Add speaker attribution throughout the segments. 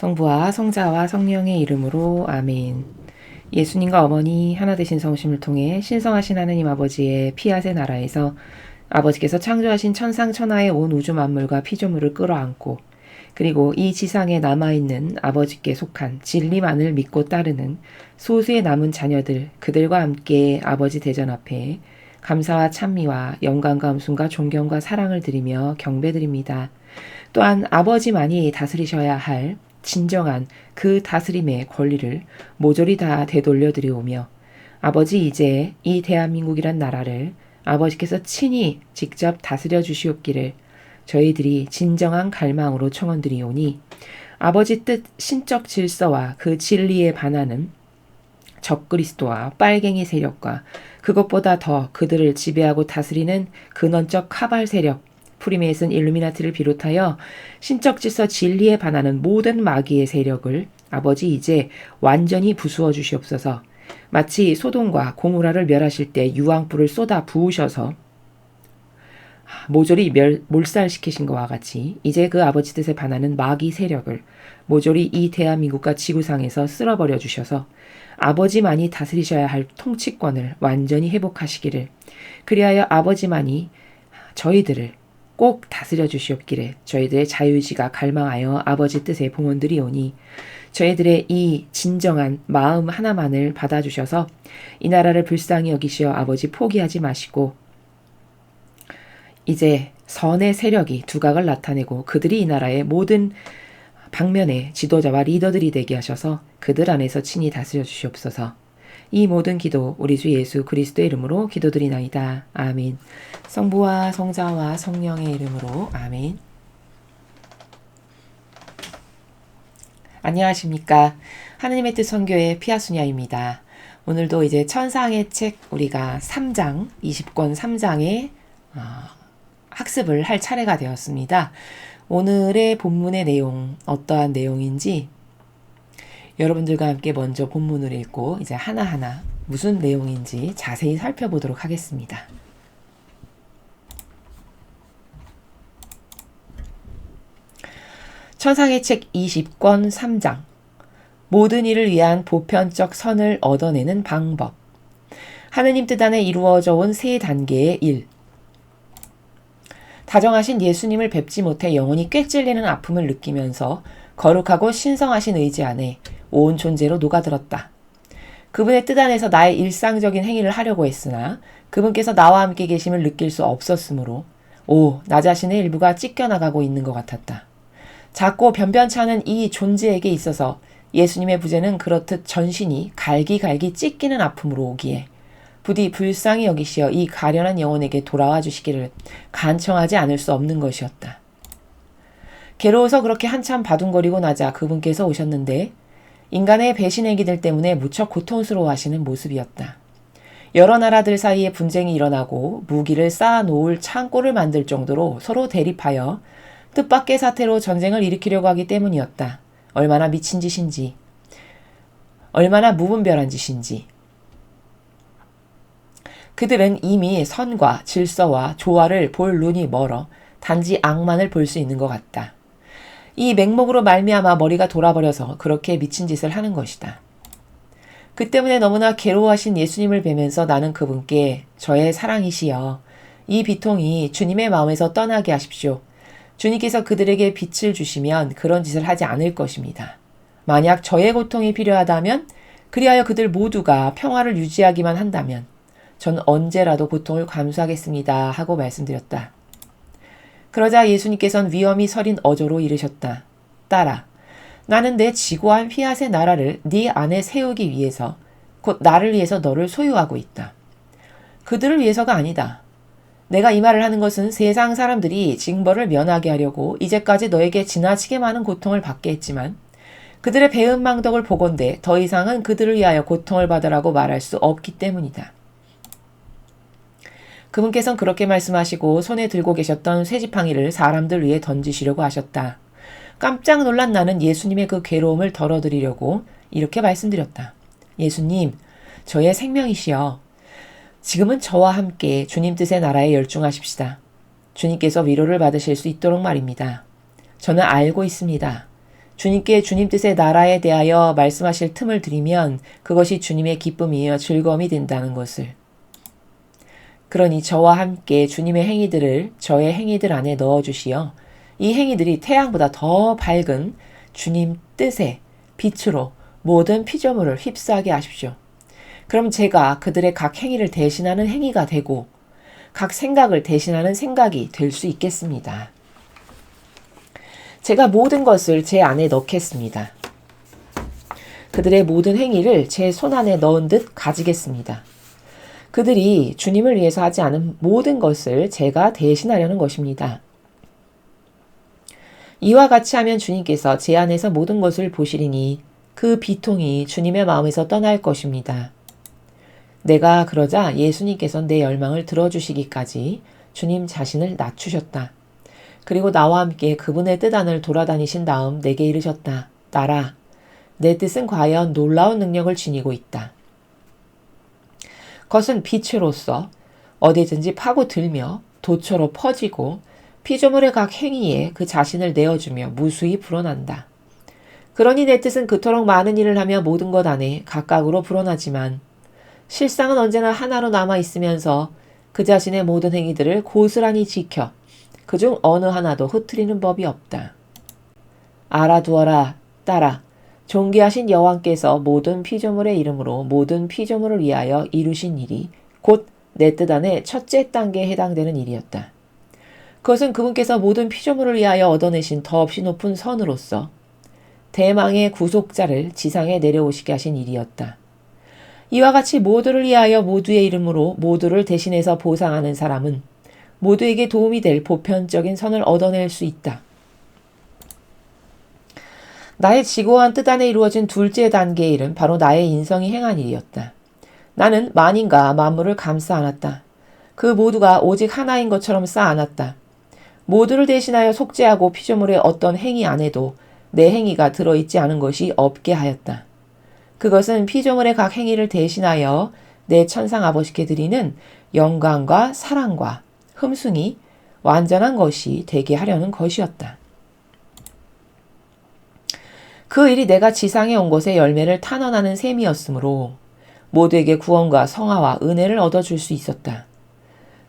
Speaker 1: 성부와 성자와 성령의 이름으로 아멘. 예수님과 어머니 하나 되신 성심을 통해 신성하신 하느님 아버지의 피아세 나라에서 아버지께서 창조하신 천상천하의 온 우주 만물과 피조물을 끌어안고 그리고 이 지상에 남아있는 아버지께 속한 진리만을 믿고 따르는 소수의 남은 자녀들 그들과 함께 아버지 대전 앞에 감사와 찬미와 영광과 음순과 존경과 사랑을 드리며 경배드립니다. 또한 아버지만이 다스리셔야 할 진정한 그 다스림의 권리를 모조리 다 되돌려 드리오며 아버지 이제 이 대한민국이란 나라를 아버지께서 친히 직접 다스려 주시옵기를 저희들이 진정한 갈망으로 청원드리오니 아버지 뜻 신적 질서와 그 진리에 반하는 적그리스도와 빨갱이 세력과 그것보다 더 그들을 지배하고 다스리는 근원적 카발 세력 프리메이슨 일루미나티를 비롯하여 신적 질서 진리에 반하는 모든 마귀의 세력을 아버지 이제 완전히 부수어 주시옵소서. 마치 소돔과 고모라를 멸하실 때 유황불을 쏟아 부으셔서 모조리 몰살시키신 것과 같이 이제 그 아버지 뜻에 반하는 마귀 세력을 모조리 이 대한민국과 지구상에서 쓸어버려 주셔서 아버지만이 다스리셔야 할 통치권을 완전히 회복하시기를 그리하여 아버지만이 저희들을 꼭 다스려 주시옵기를 저희들의 자유의지가 갈망하여 아버지 뜻에 봉헌드리오니 저희들의 이 진정한 마음 하나만을 받아주셔서 이 나라를 불쌍히 여기시어 아버지 포기하지 마시고 이제 선의 세력이 두각을 나타내고 그들이 이 나라의 모든 방면의 지도자와 리더들이 되게 하셔서 그들 안에서 친히 다스려 주시옵소서. 이 모든 기도 우리 주 예수 그리스도의 이름으로 기도드리나이다. 아멘. 성부와 성자와 성령의 이름으로 아멘. 안녕하십니까. 하느님의 뜻 선교의 피아수냐입니다. 오늘도 이제 천상의 책 우리가 3장 20권 3장의 학습을 할 차례가 되었습니다. 오늘의 본문의 내용 어떠한 내용인지 여러분들과 함께 먼저 본문을 읽고 이제 하나하나 무슨 내용인지 자세히 살펴보도록 하겠습니다. 천상의 책 20권 3장 모든 일을 위한 보편적 선을 얻어내는 방법 하느님 뜻 안에 이루어져 온 세 단계의 일 다정하신 예수님을 뵙지 못해 영혼이 꽥 찔리는 아픔을 느끼면서 거룩하고 신성하신 의지 안에 온 존재로 녹아들었다. 그분의 뜻 안에서 나의 일상적인 행위를 하려고 했으나 그분께서 나와 함께 계심을 느낄 수 없었으므로 나 자신의 일부가 찢겨나가고 있는 것 같았다. 작고 변변치 않은 이 존재에게 있어서 예수님의 부재는 그렇듯 전신이 갈기갈기 찢기는 아픔으로 오기에 부디 불쌍히 여기시어 이 가련한 영혼에게 돌아와 주시기를 간청하지 않을 수 없는 것이었다. 괴로워서 그렇게 한참 바둥거리고 나자 그분께서 오셨는데 인간의 배신행기들 때문에 무척 고통스러워하시는 모습이었다. 여러 나라들 사이에 분쟁이 일어나고 무기를 쌓아놓을 창고를 만들 정도로 서로 대립하여 뜻밖의 사태로 전쟁을 일으키려고 하기 때문이었다. 얼마나 미친 짓인지, 얼마나 무분별한 짓인지. 그들은 이미 선과 질서와 조화를 볼 눈이 멀어 단지 악만을 볼 수 있는 것 같다. 이 맹목으로 말미암아 머리가 돌아버려서 그렇게 미친 짓을 하는 것이다. 그 때문에 너무나 괴로워하신 예수님을 뵈면서 나는 그분께 저의 사랑이시여 이 비통이 주님의 마음에서 떠나게 하십시오. 주님께서 그들에게 빛을 주시면 그런 짓을 하지 않을 것입니다. 만약 저의 고통이 필요하다면 그리하여 그들 모두가 평화를 유지하기만 한다면 전 언제라도 고통을 감수하겠습니다 하고 말씀드렸다. 그러자 예수님께서는 위험이 서린 어조로 이르셨다. 딸아, 나는 내 지고한 피앗의 나라를 네 안에 세우기 위해서 곧 나를 위해서 너를 소유하고 있다. 그들을 위해서가 아니다. 내가 이 말을 하는 것은 세상 사람들이 징벌을 면하게 하려고 이제까지 너에게 지나치게 많은 고통을 받게 했지만 그들의 배은망덕을 보건대 더 이상은 그들을 위하여 고통을 받으라고 말할 수 없기 때문이다. 그분께서는 그렇게 말씀하시고 손에 들고 계셨던 쇠지팡이를 사람들 위에 던지시려고 하셨다. 깜짝 놀란 나는 예수님의 그 괴로움을 덜어드리려고 이렇게 말씀드렸다. 예수님, 저의 생명이시여. 지금은 저와 함께 주님 뜻의 나라에 열중하십시다. 주님께서 위로를 받으실 수 있도록 말입니다. 저는 알고 있습니다. 주님께 주님 뜻의 나라에 대하여 말씀하실 틈을 드리면 그것이 주님의 기쁨이며 즐거움이 된다는 것을. 그러니 저와 함께 주님의 행위들을 저의 행위들 안에 넣어주시어 이 행위들이 태양보다 더 밝은 주님 뜻의 빛으로 모든 피조물을 휩싸게 하십시오. 그럼 제가 그들의 각 행위를 대신하는 행위가 되고 각 생각을 대신하는 생각이 될 수 있겠습니다. 제가 모든 것을 제 안에 넣겠습니다. 그들의 모든 행위를 제 손 안에 넣은 듯 가지겠습니다. 그들이 주님을 위해서 하지 않은 모든 것을 제가 대신하려는 것입니다. 이와 같이 하면 주님께서 제 안에서 모든 것을 보시리니 그 비통이 주님의 마음에서 떠날 것입니다. 내가 그러자 예수님께서 내 열망을 들어주시기까지 주님 자신을 낮추셨다. 그리고 나와 함께 그분의 뜻 안을 돌아다니신 다음 내게 이르셨다. 따라. 내 뜻은 과연 놀라운 능력을 지니고 있다. 그것은 빛으로서 어디든지 파고들며 도처로 퍼지고 피조물의 각 행위에 그 자신을 내어주며 무수히 불어난다. 그러니 내 뜻은 그토록 많은 일을 하며 모든 것 안에 각각으로 불어나지만 실상은 언제나 하나로 남아있으면서 그 자신의 모든 행위들을 고스란히 지켜 그중 어느 하나도 흐트리는 법이 없다. 알아두어라. 따라. 존귀하신 여호와께서 모든 피조물의 이름으로 모든 피조물을 위하여 이루신 일이 곧 내 뜻 안에 첫째 단계에 해당되는 일이었다. 그것은 그분께서 모든 피조물을 위하여 얻어내신 더없이 높은 선으로서 대망의 구속자를 지상에 내려오시게 하신 일이었다. 이와 같이 모두를 위하여 모두의 이름으로 모두를 대신해서 보상하는 사람은 모두에게 도움이 될 보편적인 선을 얻어낼 수 있다. 나의 지고한 뜻 안에 이루어진 둘째 단계의 일은 바로 나의 인성이 행한 일이었다. 나는 만인과 만물을 감싸 안았다. 그 모두가 오직 하나인 것처럼 쌓아 안았다. 모두를 대신하여 속죄하고 피조물의 어떤 행위 안에도 내 행위가 들어있지 않은 것이 없게 하였다. 그것은 피조물의 각 행위를 대신하여 내 천상 아버지께 드리는 영광과 사랑과 흠숭이 완전한 것이 되게 하려는 것이었다. 그 일이 내가 지상에 온 것의 열매를 탄원하는 셈이었으므로 모두에게 구원과 성화와 은혜를 얻어줄 수 있었다.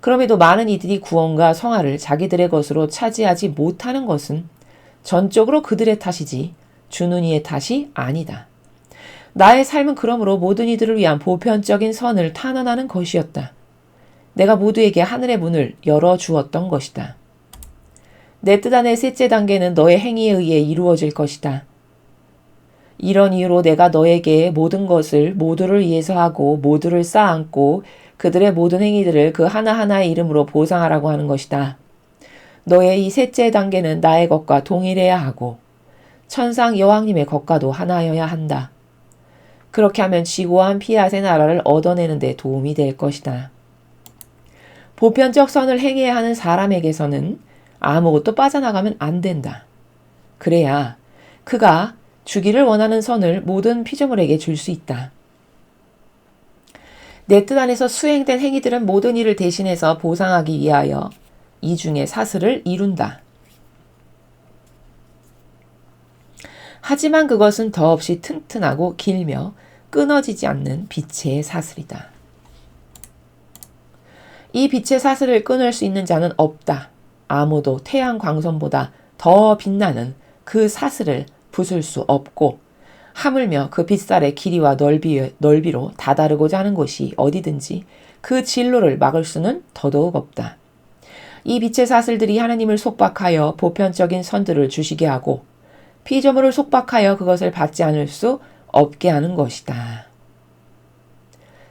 Speaker 1: 그럼에도 많은 이들이 구원과 성화를 자기들의 것으로 차지하지 못하는 것은 전적으로 그들의 탓이지 주는 이의 탓이 아니다. 나의 삶은 그러므로 모든 이들을 위한 보편적인 선을 탄원하는 것이었다. 내가 모두에게 하늘의 문을 열어주었던 것이다. 내 뜻 안의 셋째 단계는 너의 행위에 의해 이루어질 것이다. 이런 이유로 내가 너에게 모든 것을 모두를 위해서 하고 모두를 쌓아안고 그들의 모든 행위들을 그 하나하나의 이름으로 보상하라고 하는 것이다. 너의 이 셋째 단계는 나의 것과 동일해야 하고 천상 여왕님의 것과도 하나여야 한다. 그렇게 하면 지고한 피앗의 나라를 얻어내는 데 도움이 될 것이다. 보편적 선을 행해야 하는 사람에게서는 아무것도 빠져나가면 안 된다. 그래야 그가 주기를 원하는 선을 모든 피조물에게 줄 수 있다. 내 뜻 안에서 수행된 행위들은 모든 일을 대신해서 보상하기 위하여 이 중에 사슬을 이룬다. 하지만 그것은 더없이 튼튼하고 길며 끊어지지 않는 빛의 사슬이다. 이 빛의 사슬을 끊을 수 있는 자는 없다. 아무도 태양 광선보다 더 빛나는 그 사슬을 부술 수 없고 하물며 그 빛살의 길이와 넓이로 다다르고자 하는 곳이 어디든지 그 진로를 막을 수는 더더욱 없다. 이 빛의 사슬들이 하나님을 속박하여 보편적인 선들을 주시게 하고 피조물을 속박하여 그것을 받지 않을 수 없게 하는 것이다.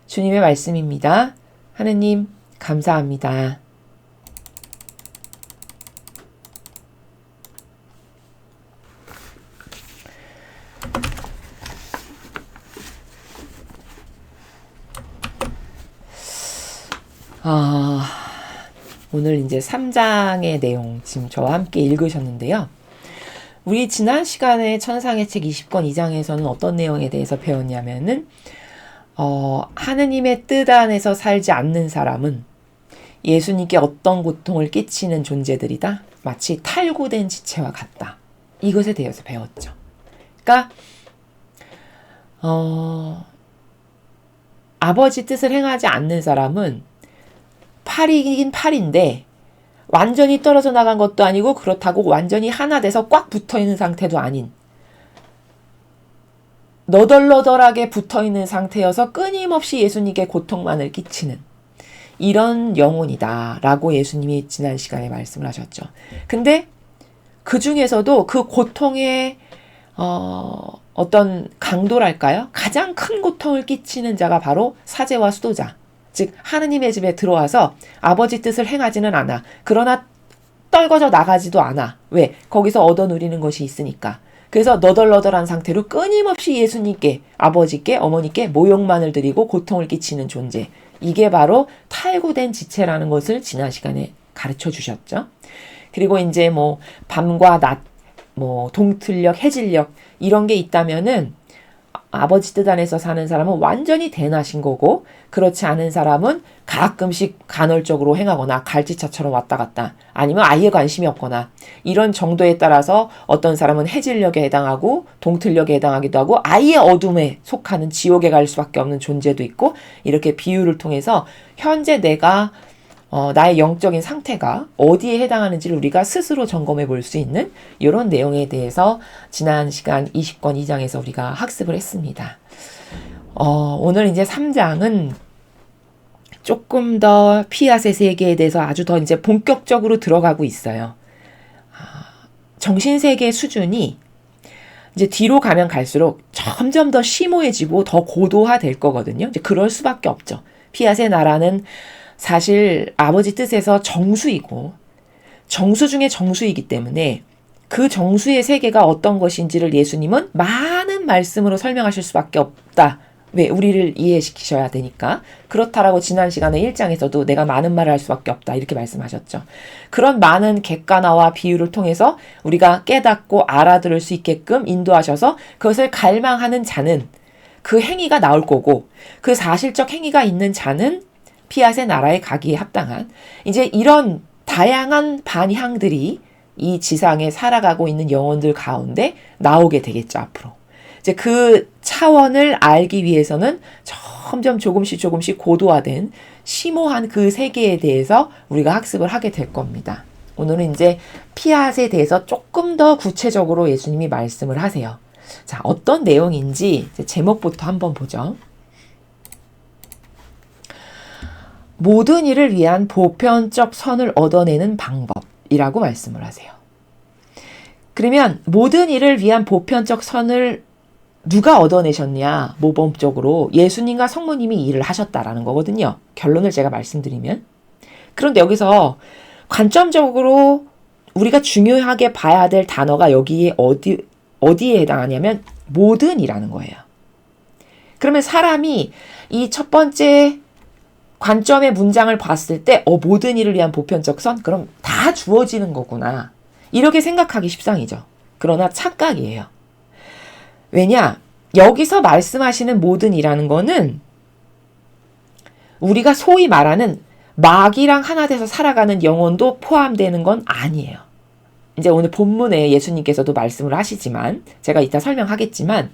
Speaker 1: 주님의 말씀입니다. 하느님 감사합니다. 오늘 이제 3장의 내용 지금 저와 함께 읽으셨는데요. 우리 지난 시간에 천상의 책 20권 2장에서는 어떤 내용에 대해서 배웠냐면은 하느님의 뜻 안에서 살지 않는 사람은 예수님께 어떤 고통을 끼치는 존재들이다. 마치 탈구된 지체와 같다. 이것에 대해서 배웠죠. 그러니까 아버지 뜻을 행하지 않는 사람은 팔이긴 팔인데 완전히 떨어져 나간 것도 아니고 그렇다고 완전히 하나 돼서 꽉 붙어있는 상태도 아닌 너덜너덜하게 붙어있는 상태여서 끊임없이 예수님께 고통만을 끼치는 이런 영혼이다 라고 예수님이 지난 시간에 말씀을 하셨죠. 근데 그 중에서도 그 고통의 어떤 강도랄까요? 가장 큰 고통을 끼치는 자가 바로 사제와 수도자. 즉 하느님의 집에 들어와서 아버지 뜻을 행하지는 않아. 그러나 떨궈져 나가지도 않아. 왜? 거기서 얻어 누리는 것이 있으니까. 그래서 너덜너덜한 상태로 끊임없이 예수님께, 아버지께, 어머니께 모욕만을 드리고 고통을 끼치는 존재. 이게 바로 탈구된 지체라는 것을 지난 시간에 가르쳐 주셨죠. 그리고 이제 밤과 낮, 동틀력, 해질력 이런 게 있다면은 아버지 뜻 안에서 사는 사람은 완전히 대낮인 거고 그렇지 않은 사람은 가끔씩 간헐적으로 행하거나 갈지차처럼 왔다 갔다 아니면 아예 관심이 없거나 이런 정도에 따라서 어떤 사람은 해질력에 해당하고 동틀력에 해당하기도 하고 아예 어둠에 속하는 지옥에 갈 수밖에 없는 존재도 있고 이렇게 비유를 통해서 현재 내가 나의 영적인 상태가 어디에 해당하는지를 우리가 스스로 점검해 볼 수 있는 이런 내용에 대해서 지난 시간 20권 2장에서 우리가 학습을 했습니다. 오늘 이제 3장은 조금 더 피아세 세계에 대해서 아주 더 이제 본격적으로 들어가고 있어요. 정신세계 수준이 이제 뒤로 가면 갈수록 점점 더 심오해지고 더 고도화될 거거든요. 이제 그럴 수밖에 없죠. 피아세 나라는 사실 아버지 뜻에서 정수이고 정수 중에 정수이기 때문에 그 정수의 세계가 어떤 것인지를 예수님은 많은 말씀으로 설명하실 수밖에 없다. 왜? 우리를 이해시키셔야 되니까. 그렇다라고 지난 시간에 1장에서도 내가 많은 말을 할 수밖에 없다. 이렇게 말씀하셨죠. 그런 많은 객관화와 비유를 통해서 우리가 깨닫고 알아들을 수 있게끔 인도하셔서 그것을 갈망하는 자는 그 행위가 나올 거고 그 사실적 행위가 있는 자는 피아세 나라에 가기에 합당한 이제 이런 다양한 반향들이 이 지상에 살아가고 있는 영혼들 가운데 나오게 되겠죠, 앞으로. 이제 그 차원을 알기 위해서는 점점 조금씩 고도화된 심오한 그 세계에 대해서 우리가 학습을 하게 될 겁니다. 오늘은 이제 피아세에 대해서 조금 더 구체적으로 예수님이 말씀을 하세요. 자, 어떤 내용인지 제목부터 한번 보죠. 모든 일을 위한 보편적 선을 얻어내는 방법이라고 말씀을 하세요. 그러면 모든 일을 위한 보편적 선을 누가 얻어내셨냐? 모범적으로 예수님과 성모님이 일을 하셨다라는 거거든요. 결론을 제가 말씀드리면. 그런데 여기서 관점적으로 우리가 중요하게 봐야 될 단어가 여기에 어디에 해당하냐면 모든이라는 거예요. 그러면 사람이 이 첫 번째 관점의 문장을 봤을 때 모든 일을 위한 보편적 선? 그럼 다 주어지는 거구나. 이렇게 생각하기 십상이죠. 그러나 착각이에요. 왜냐? 여기서 말씀하시는 모든 일이라는 거는 우리가 소위 말하는 마귀랑 하나 돼서 살아가는 영혼도 포함되는 건 아니에요. 이제 오늘 본문에 예수님께서도 말씀을 하시지만 제가 이따 설명하겠지만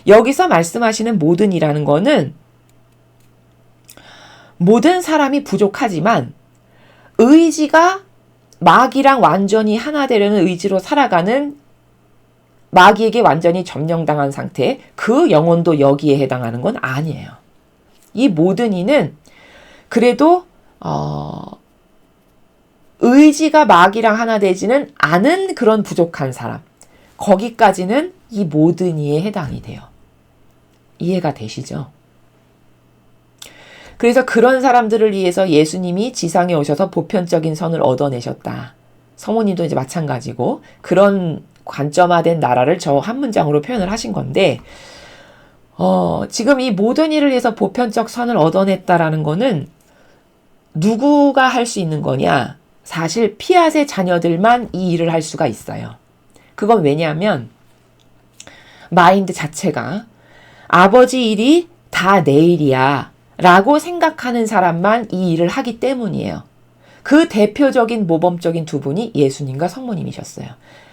Speaker 1: 여기서 말씀하시는 모든 일이라는 거는 모든 사람이 부족하지만 의지가 마귀랑 완전히 하나 되려는 의지로 살아가는 마귀에게 완전히 점령당한 상태, 그 영혼도 여기에 해당하는 건 아니에요. 이 모든 이는 그래도 의지가 마귀랑 하나 되지는 않은 그런 부족한 사람, 거기까지는 이 모든 이에 해당이 돼요. 이해가 되시죠? 그래서 그런 사람들을 위해서 예수님이 지상에 오셔서 보편적인 선을 얻어내셨다. 성모님도 이제 마찬가지고 그런 관점화된 나라를 저 한 문장으로 표현을 하신 건데 지금 이 모든 일을 위해서 보편적 선을 얻어냈다라는 거는 누구가 할 수 있는 거냐? 사실 피아세 자녀들만 이 일을 할 수가 있어요. 그건 왜냐하면 마인드 자체가 아버지 일이 다 내 일이야 라고 생각하는 사람만 이 일을 하기 때문이에요. 그 대표적인 모범적인 두 분이 예수님과 성모님이셨어요.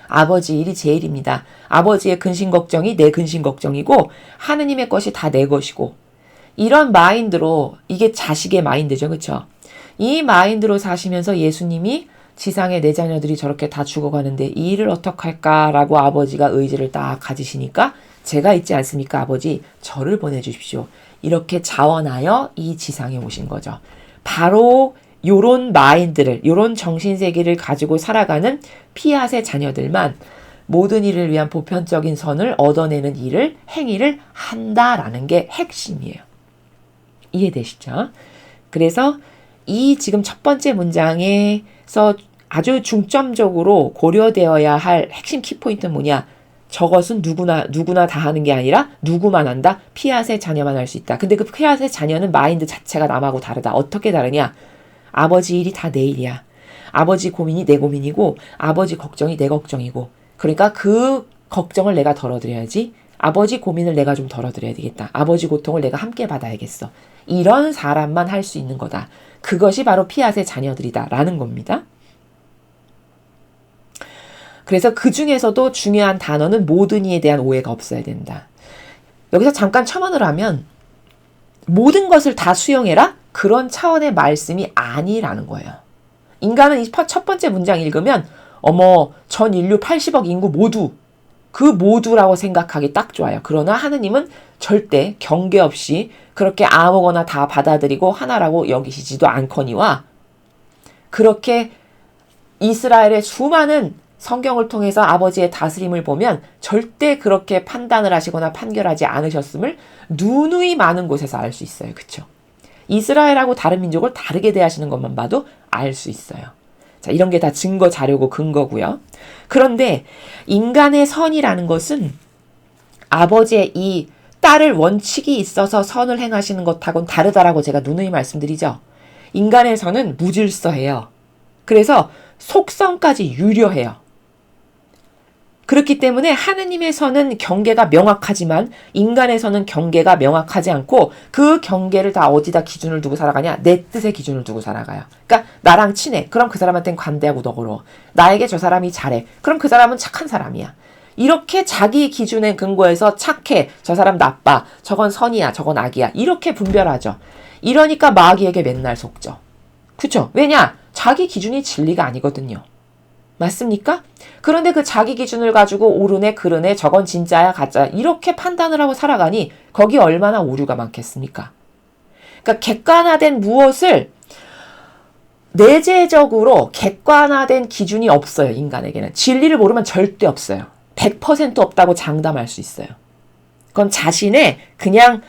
Speaker 1: 아버지 일이 제일입니다. 아버지의 근심 걱정이 내 근심 걱정이고 하느님의 것이 다 내 것이고 이런 마인드로 이게 자식의 마인드죠. 그렇죠? 이 마인드로 사시면서 예수님이 지상에 내 자녀들이 저렇게 다 죽어가는데 이 일을 어떡할까라고 아버지가 의지를 딱 가지시니까 제가 있지 않습니까? 아버지 저를 보내주십시오. 이렇게 자원하여 이 지상에 오신 거죠. 바로 요런 마인드를 요런 정신세계를 가지고 살아가는 피앗의 자녀들만 모든 일을 위한 보편적인 선을 얻어내는 일을 행위를 한다라는 게 핵심이에요. 이해되시죠? 그래서 이 지금 첫 번째 문장에서 아주 중점적으로 고려되어야 할 핵심 키포인트는 뭐냐? 저것은 누구나 다 하는 게 아니라 누구만 한다? 피앗의 자녀만 할 수 있다. 근데 그 피앗의 자녀는 마인드 자체가 남하고 다르다. 어떻게 다르냐? 아버지 일이 다 내 일이야. 아버지 고민이 내 고민이고 아버지 걱정이 내 걱정이고 그러니까 그 걱정을 내가 덜어드려야지. 아버지 고민을 내가 좀 덜어드려야 되겠다. 아버지 고통을 내가 함께 받아야겠어. 이런 사람만 할 수 있는 거다. 그것이 바로 피앗의 자녀들이다 라는 겁니다. 그래서 그 중에서도 중요한 단어는 모든 이에 대한 오해가 없어야 된다. 여기서 잠깐 첨언을 하면 모든 것을 다 수용해라? 그런 차원의 말씀이 아니라는 거예요. 인간은 이 첫 번째 문장 읽으면 어머 전 인류 80억 인구 모두 그 모두라고 생각하기 딱 좋아요. 그러나 하느님은 절대 경계 없이 그렇게 아무거나 다 받아들이고 하나라고 여기시지도 않거니와 그렇게 이스라엘의 수많은 성경을 통해서 아버지의 다스림을 보면 절대 그렇게 판단을 하시거나 판결하지 않으셨음을 누누이 많은 곳에서 알 수 있어요. 그렇죠? 이스라엘하고 다른 민족을 다르게 대하시는 것만 봐도 알 수 있어요. 자, 이런 게 다 증거 자료고 근거고요. 그런데 인간의 선이라는 것은 아버지의 이 딸을 원칙이 있어서 선을 행하시는 것하고는 다르다라고 제가 누누이 말씀드리죠. 인간의 선은 무질서해요. 그래서 속성까지 유려해요. 그렇기 때문에 하느님의 선은 경계가 명확하지만 인간의 선은 경계가 명확하지 않고 그 경계를 다 어디다 기준을 두고 살아가냐? 내 뜻의 기준을 두고 살아가요. 그러니까 나랑 친해. 그럼 그 사람한테는 관대하고 너그러워. 나에게 저 사람이 잘해. 그럼 그 사람은 착한 사람이야. 이렇게 자기 기준에 근거해서 착해. 저 사람 나빠. 저건 선이야. 저건 악이야. 이렇게 분별하죠. 이러니까 마귀에게 맨날 속죠. 그렇죠? 왜냐? 자기 기준이 진리가 아니거든요. 맞습니까? 그런데 그 자기 기준을 가지고 옳으네 그르네 저건 진짜야 가짜야 이렇게 판단을 하고 살아가니 거기 얼마나 오류가 많겠습니까? 그러니까 객관화된 무엇을 내재적으로 객관화된 기준이 없어요. 인간에게는. 진리를 모르면 절대 없어요. 100% 없다고 장담할 수 있어요. 그건 자신의 그냥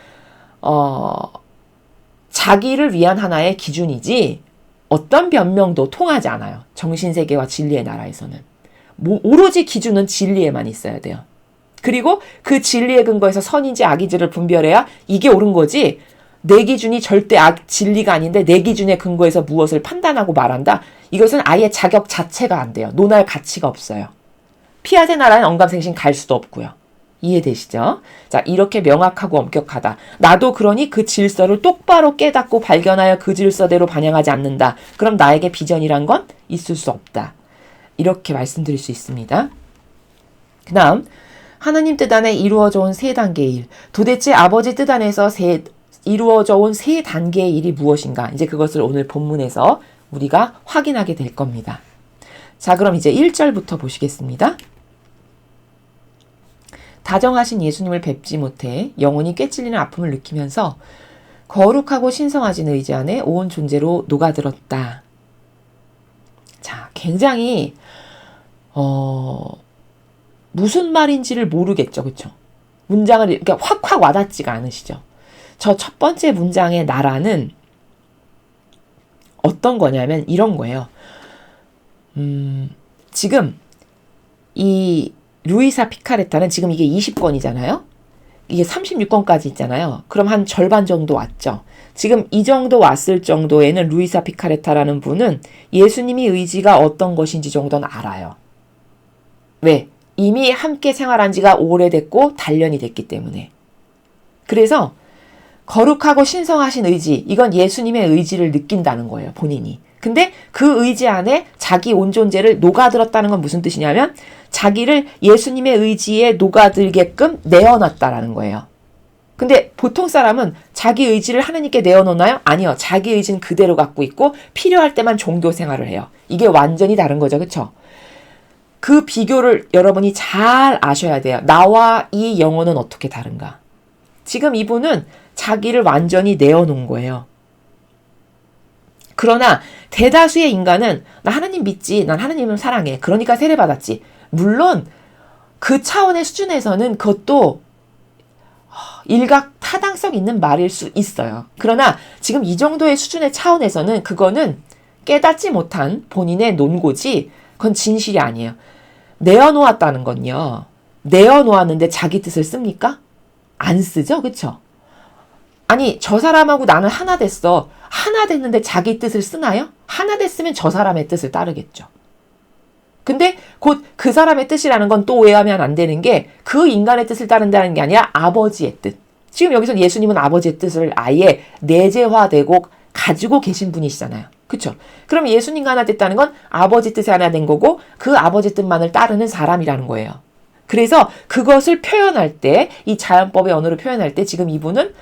Speaker 1: 자기를 위한 하나의 기준이지 어떤 변명도 통하지 않아요. 정신세계와 진리의 나라에서는. 오로지 기준은 진리에만 있어야 돼요. 그리고 그 진리의 근거에서 선인지 악인지를 분별해야 이게 옳은 거지 내 기준이 절대 진리가 아닌데 내 기준의 근거에서 무엇을 판단하고 말한다? 이것은 아예 자격 자체가 안 돼요. 논할 가치가 없어요. 피앗의 나라는 언감생심 갈 수도 없고요. 이해되시죠? 자, 이렇게 명확하고 엄격하다. 나도 그러니 그 질서를 똑바로 깨닫고 발견하여 그 질서대로 반영하지 않는다. 그럼 나에게 비전이란 건 있을 수 없다. 이렇게 말씀드릴 수 있습니다. 그 다음 하나님 뜻 안에 이루어져 온 세 단계의 일. 도대체 아버지 뜻 안에서 이루어져 온 세 단계의 일이 무엇인가? 이제 그것을 오늘 본문에서 우리가 확인하게 될 겁니다. 자, 그럼 이제 1절부터 보시겠습니다. 다정하신 예수님을 뵙지 못해 영혼이 꿰찔리는 아픔을 느끼면서 거룩하고 신성하신 의지 안에 온 존재로 녹아들었다. 자, 굉장히 무슨 말인지를 모르겠죠. 그렇죠? 문장을 이렇게 확 와닿지가 않으시죠? 저 첫 번째 문장의 나라는 어떤 거냐면 이런 거예요. 지금 이 루이사 피카레타는 지금 이게 20권이잖아요. 이게 36권까지 있잖아요. 그럼 한 절반 정도 왔죠. 지금 이 정도 왔을 정도에는 루이사 피카레타라는 분은 예수님이 의지가 어떤 것인지 정도는 알아요. 왜? 이미 함께 생활한 지가 오래됐고 단련이 됐기 때문에. 그래서 거룩하고 신성하신 의지, 이건 예수님의 의지를 느낀다는 거예요. 본인이. 근데 그 의지 안에 자기 온 존재를 녹아들었다는 건 무슨 뜻이냐면 자기를 예수님의 의지에 녹아들게끔 내어놨다라는 거예요. 근데 보통 사람은 자기 의지를 하나님께 내어놓나요? 아니요. 자기 의지는 그대로 갖고 있고 필요할 때만 종교 생활을 해요. 이게 완전히 다른 거죠. 그렇죠? 그 비교를 여러분이 잘 아셔야 돼요. 나와 이 영혼은 어떻게 다른가? 지금 이분은 자기를 완전히 내어놓은 거예요. 그러나 대다수의 인간은 나 하나님 믿지, 난 하나님을 사랑해. 그러니까 세례받았지. 물론 그 차원의 수준에서는 그것도 일각 타당성 있는 말일 수 있어요. 그러나 지금 이 정도의 수준의 차원에서는 그거는 깨닫지 못한 본인의 논고지 그건 진실이 아니에요. 내어놓았다는 건요. 내어놓았는데 자기 뜻을 씁니까? 안 쓰죠? 그쵸? 아니 저 사람하고 나는 하나 됐어. 하나 됐는데 자기 뜻을 쓰나요? 하나 됐으면 저 사람의 뜻을 따르겠죠. 근데 곧 그 사람의 뜻이라는 건 또 오해하면 안 되는 게 그 인간의 뜻을 따른다는 게 아니라 아버지의 뜻. 지금 여기서 예수님은 아버지의 뜻을 아예 내재화되고 가지고 계신 분이시잖아요. 그쵸? 그럼 예수님과 하나 됐다는 건 아버지 뜻에 하나 된 거고 그 아버지 뜻만을 따르는 사람이라는 거예요. 그래서 그것을 표현할 때 이 자연법의 언어로 표현할 때 지금 이분은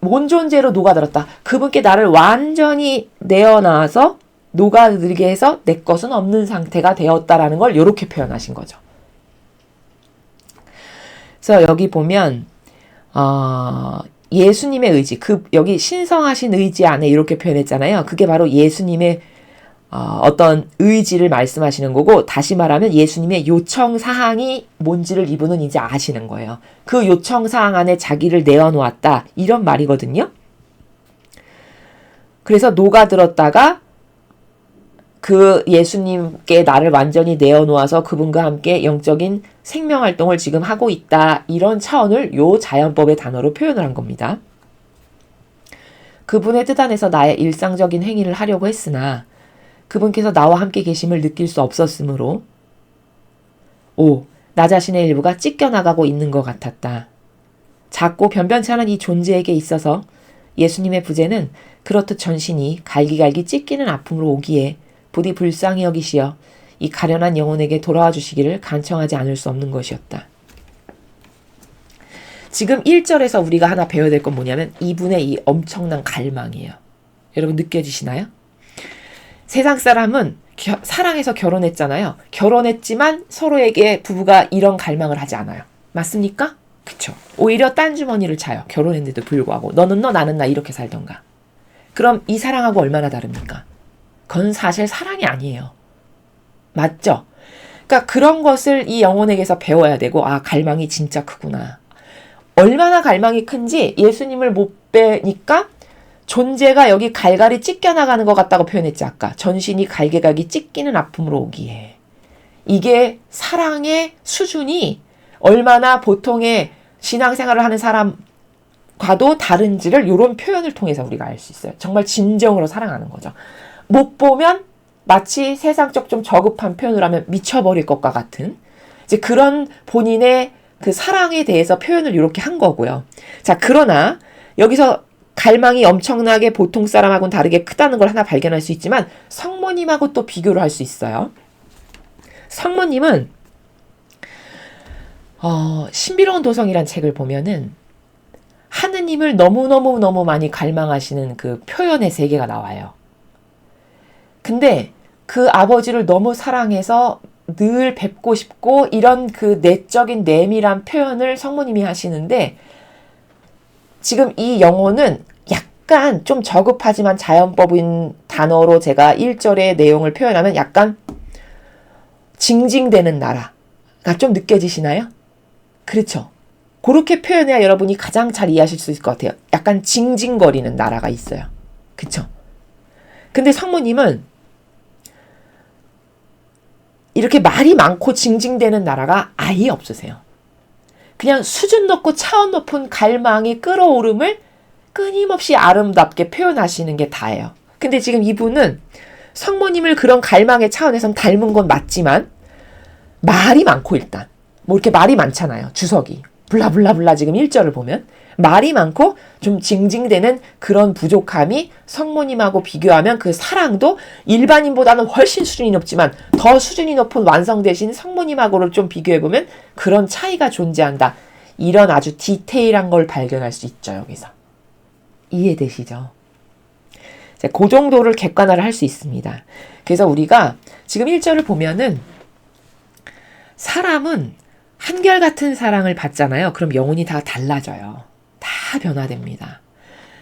Speaker 1: 온 존재로 녹아들었다. 그분께 나를 완전히 내어놔서 녹아들게 해서 내 것은 없는 상태가 되었다라는 걸 이렇게 표현하신 거죠. 그래서 여기 보면 예수님의 의지, 여기 신성하신 의지 안에 이렇게 표현했잖아요. 그게 바로 예수님의 어떤 의지를 말씀하시는 거고, 다시 말하면 예수님의 요청 사항이 뭔지를 이분은 이제 아시는 거예요. 그 요청 사항 안에 자기를 내어놓았다 이런 말이거든요. 그래서 녹아들었다가 그 예수님께 나를 완전히 내어놓아서 그분과 함께 영적인 생명활동을 지금 하고 있다. 이런 차원을 요 자연법의 단어로 표현을 한 겁니다. 그분의 뜻 안에서 나의 일상적인 행위를 하려고 했으나 그분께서 나와 함께 계심을 느낄 수 없었으므로 나 자신의 일부가 찢겨나가고 있는 것 같았다. 작고 변변치 않은 이 존재에게 있어서 예수님의 부재는 그렇듯 전신이 갈기갈기 찢기는 아픔으로 오기에 부디 불쌍히 여기시어 이 가련한 영혼에게 돌아와 주시기를 간청하지 않을 수 없는 것이었다. 지금 1절에서 우리가 하나 배워야 될 건 뭐냐면 이분의 이 엄청난 갈망이에요. 여러분 느껴지시나요? 세상 사람은 사랑해서 결혼했잖아요. 결혼했지만 서로에게 부부가 이런 갈망을 하지 않아요. 맞습니까? 그쵸. 오히려 딴 주머니를 차요. 결혼했는데도 불구하고. 너는 너 나는 나 이렇게 살던가. 그럼 이 사랑하고 얼마나 다릅니까? 그건 사실 사랑이 아니에요. 맞죠? 그러니까 그런 것을 이 영혼에게서 배워야 되고 갈망이 진짜 크구나. 얼마나 갈망이 큰지 예수님을 못 뵈니까 존재가 여기 갈갈이 찢겨나가는 것 같다고 표현했지 아까. 전신이 갈게갈기 찢기는 아픔으로 오기에. 이게 사랑의 수준이 얼마나 보통의 신앙생활을 하는 사람과도 다른지를 이런 표현을 통해서 우리가 알 수 있어요. 정말 진정으로 사랑하는 거죠. 못 보면 마치 세상적 좀 저급한 표현을 하면 미쳐버릴 것과 같은 이제 그런 본인의 그 사랑에 대해서 표현을 이렇게 한 거고요. 자, 그러나 여기서 갈망이 엄청나게 보통 사람하고는 다르게 크다는 걸 하나 발견할 수 있지만 성모님하고 또 비교를 할 수 있어요. 성모님은 신비로운 도성이란 책을 보면은 하느님을 너무너무 많이 갈망하시는 그 표현의 세계가 나와요. 근데 그 아버지를 너무 사랑해서 늘 뵙고 싶고 이런 그 내적인 내밀한 표현을 성모님이 하시는데 지금 이 영혼은 약간 좀 저급하지만 자연법인 단어로 제가 1절의 내용을 표현하면 약간 징징대는 나라가 좀 느껴지시나요? 그렇죠. 그렇게 표현해야 여러분이 가장 잘 이해하실 수 있을 것 같아요. 약간 징징거리는 나라가 있어요. 그쵸? 근데 성모님은 이렇게 말이 많고 징징대는 나라가 아예 없으세요. 그냥 수준 높고 차원 높은 갈망이 끌어오름을 끊임없이 아름답게 표현하시는 게 다예요. 근데 지금 이분은 성모님을 그런 갈망의 차원에선 닮은 건 맞지만 말이 많고 일단 뭐 이렇게 말이 많잖아요. 주석이 블라블라블라 지금 1절을 보면 말이 많고 좀 징징대는 그런 부족함이 성모님하고 비교하면 그 사랑도 일반인보다는 훨씬 수준이 높지만 더 수준이 높은 완성되신 성모님하고를 좀 비교해보면 그런 차이가 존재한다. 이런 아주 디테일한 걸 발견할 수 있죠. 여기서. 이해되시죠? 그 정도를 객관화를 할 수 있습니다. 그래서 우리가 지금 1절을 보면은 사람은 한결같은 사랑을 받잖아요. 그럼 영혼이 다 달라져요. 다 변화됩니다.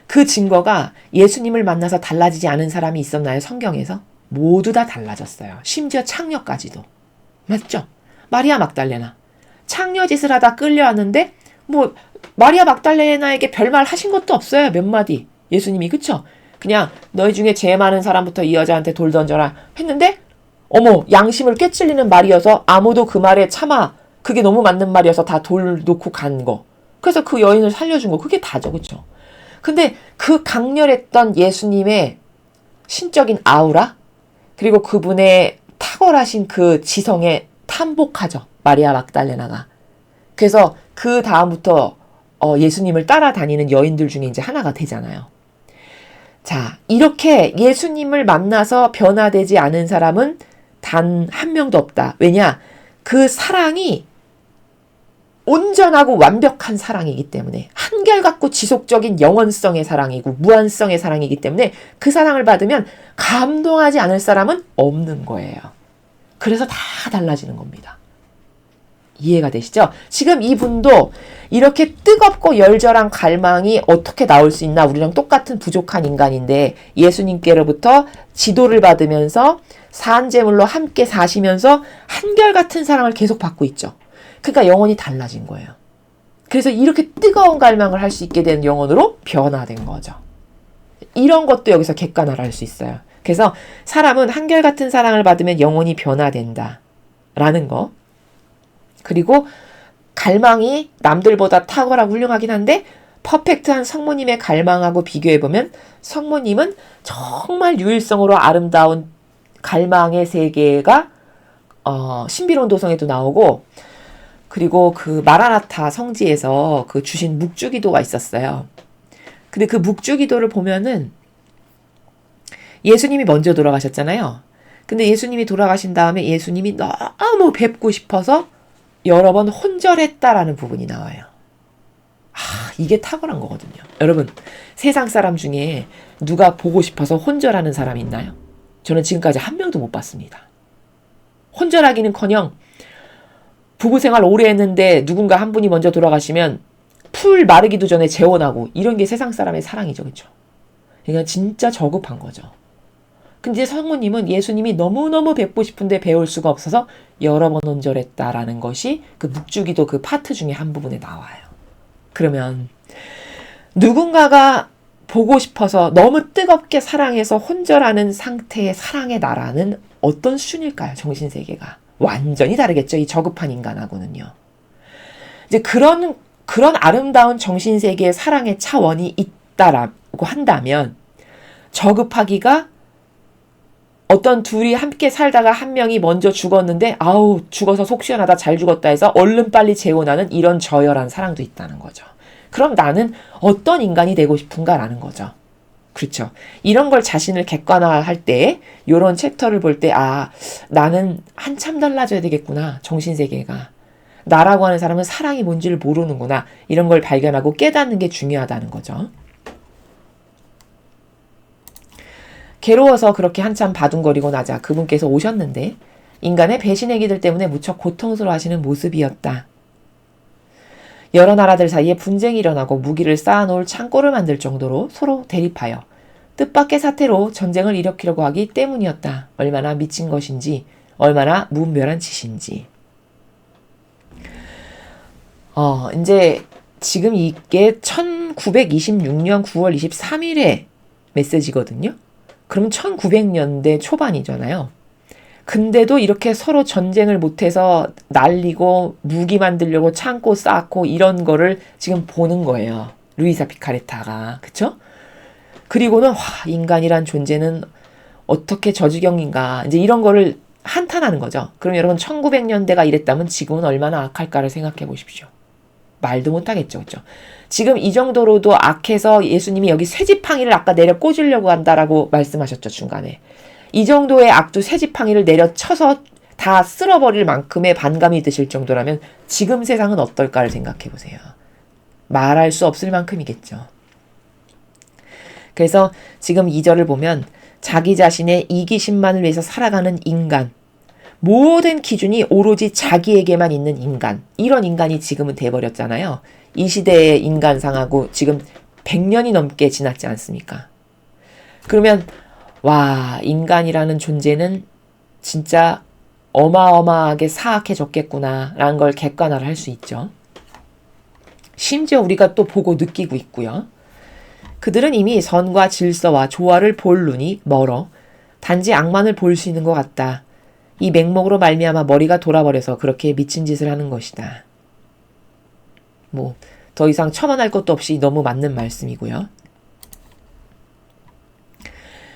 Speaker 1: 그 증거가 예수님을 만나서 달라지지 않은 사람이 있었나요? 성경에서? 모두 다 달라졌어요. 심지어 창녀까지도. 맞죠? 마리아 막달레나. 창녀 짓을 하다 끌려왔는데 뭐 마리아 막달레나에게 별말 하신 것도 없어요. 몇 마디. 예수님이. 그쵸? 그냥 너희 중에 죄 많은 사람부터 이 여자한테 돌 던져라 했는데 어머 양심을 꿰찔리는 말이어서 아무도 그 말에 차마 그게 너무 맞는 말이어서 다 돌 놓고 간 거. 그래서 그 여인을 살려준 거. 그게 다죠. 그쵸? 근데 그 강렬했던 예수님의 신적인 아우라 그리고 그분의 탁월하신 그 지성에 탐복하죠. 마리아 막달레나가. 그래서 그 다음부터 예수님을 따라다니는 여인들 중에 이제 하나가 되잖아요. 자, 이렇게 예수님을 만나서 변화되지 않은 사람은 단 한 명도 없다. 왜냐? 그 사랑이 온전하고 완벽한 사랑이기 때문에 한결같고 지속적인 영원성의 사랑이고 무한성의 사랑이기 때문에 그 사랑을 받으면 감동하지 않을 사람은 없는 거예요. 그래서 다 달라지는 겁니다. 이해가 되시죠? 지금 이분도 이렇게 뜨겁고 열절한 갈망이 어떻게 나올 수 있나? 우리랑 똑같은 부족한 인간인데 예수님께로부터 지도를 받으면서 산제물로 함께 사시면서 한결같은 사랑을 계속 받고 있죠. 그러니까 영혼이 달라진 거예요. 그래서 이렇게 뜨거운 갈망을 할 수 있게 된 영혼으로 변화된 거죠. 이런 것도 여기서 객관화를 할 수 있어요. 그래서 사람은 한결같은 사랑을 받으면 영혼이 변화된다. 라는 거. 그리고 갈망이 남들보다 탁월하고 훌륭하긴 한데 퍼펙트한 성모님의 갈망하고 비교해보면 성모님은 정말 유일성으로 아름다운 갈망의 세계가 신비로운 도성에도 나오고 그리고 그 마라나타 성지에서 그 주신 묵주기도가 있었어요. 근데 그 묵주기도를 보면은 예수님이 먼저 돌아가셨잖아요. 근데 예수님이 돌아가신 다음에 예수님이 너무 뵙고 싶어서 여러 번 혼절했다라는 부분이 나와요. 이게 탁월한 거거든요. 여러분, 세상 사람 중에 누가 보고 싶어서 혼절하는 사람이 있나요? 저는 지금까지 한 명도 못 봤습니다. 혼절하기는커녕 부부 생활 오래 했는데 누군가 한 분이 먼저 돌아가시면 풀 마르기도 전에 재혼하고 이런 게 세상 사람의 사랑이죠. 그렇죠? 그러니까 진짜 저급한 거죠. 근데 성모님은 예수님이 너무너무 뵙고 싶은데 배울 수가 없어서 여러 번 혼절했다라는 것이 그 묵주기도 그 파트 중에 한 부분에 나와요. 그러면 누군가가 보고 싶어서 너무 뜨겁게 사랑해서 혼절하는 상태의 사랑의 나라는 어떤 수준일까요? 정신세계가. 완전히 다르겠죠. 이 저급한 인간하고는요. 이제 그런 아름다운 정신세계의 사랑의 차원이 있다라고 한다면 저급하기가 어떤 둘이 함께 살다가 한 명이 먼저 죽었는데 아우 죽어서 속 시원하다 잘 죽었다 해서 얼른 빨리 재혼하는 이런 저열한 사랑도 있다는 거죠. 그럼 나는 어떤 인간이 되고 싶은가라는 거죠. 그렇죠. 이런 걸 자신을 객관화할 때 이런 챕터를 볼 때 나는 한참 달라져야 되겠구나. 정신세계가. 나라고 하는 사람은 사랑이 뭔지를 모르는구나. 이런 걸 발견하고 깨닫는 게 중요하다는 거죠. 괴로워서 그렇게 한참 바둥거리고 나자 그분께서 오셨는데 인간의 배신의 기들 때문에 무척 고통스러워 하시는 모습이었다. 여러 나라들 사이에 분쟁이 일어나고 무기를 쌓아놓을 창고를 만들 정도로 서로 대립하여 뜻밖의 사태로 전쟁을 일으키려고 하기 때문이었다. 얼마나 미친 것인지 얼마나 무분별한 짓인지. 이제 지금 이게 1926년 9월 23일의 메시지거든요. 그럼 1900년대 초반이잖아요. 근데도 이렇게 서로 전쟁을 못해서 날리고 무기 만들려고 창고 쌓고 이런 거를 지금 보는 거예요. 루이사 피카레타가. 그쵸? 그리고는 인간이란 존재는 어떻게 저주경인가 이제 이런 거를 한탄하는 거죠. 그럼 여러분 1900년대가 이랬다면 지금은 얼마나 악할까를 생각해 보십시오. 말도 못하겠죠. 그렇죠? 지금 이 정도로도 악해서 예수님이 여기 쇠지팡이를 아까 내려 꽂으려고 한다라고 말씀하셨죠. 중간에. 이 정도의 악도 쇠지팡이를 내려 쳐서 다 쓸어버릴 만큼의 반감이 드실 정도라면 지금 세상은 어떨까를 생각해 보세요. 말할 수 없을 만큼이겠죠. 그래서 지금 2절을 보면 자기 자신의 이기심만을 위해서 살아가는 인간, 모든 기준이 오로지 자기에게만 있는 인간, 이런 인간이 지금은 돼버렸잖아요. 이 시대의 인간상하고 지금 100년이 넘게 지났지 않습니까? 그러면 와, 인간이라는 존재는 진짜 어마어마하게 사악해졌겠구나 라는 걸 객관화를 할 수 있죠. 심지어 우리가 또 보고 느끼고 있고요. 그들은 이미 선과 질서와 조화를 볼 눈이 멀어 단지 악만을 볼 수 있는 것 같다. 이 맹목으로 말미암아 머리가 돌아버려서 그렇게 미친 짓을 하는 것이다. 뭐 더 이상 첨언할 것도 없이 너무 맞는 말씀이고요.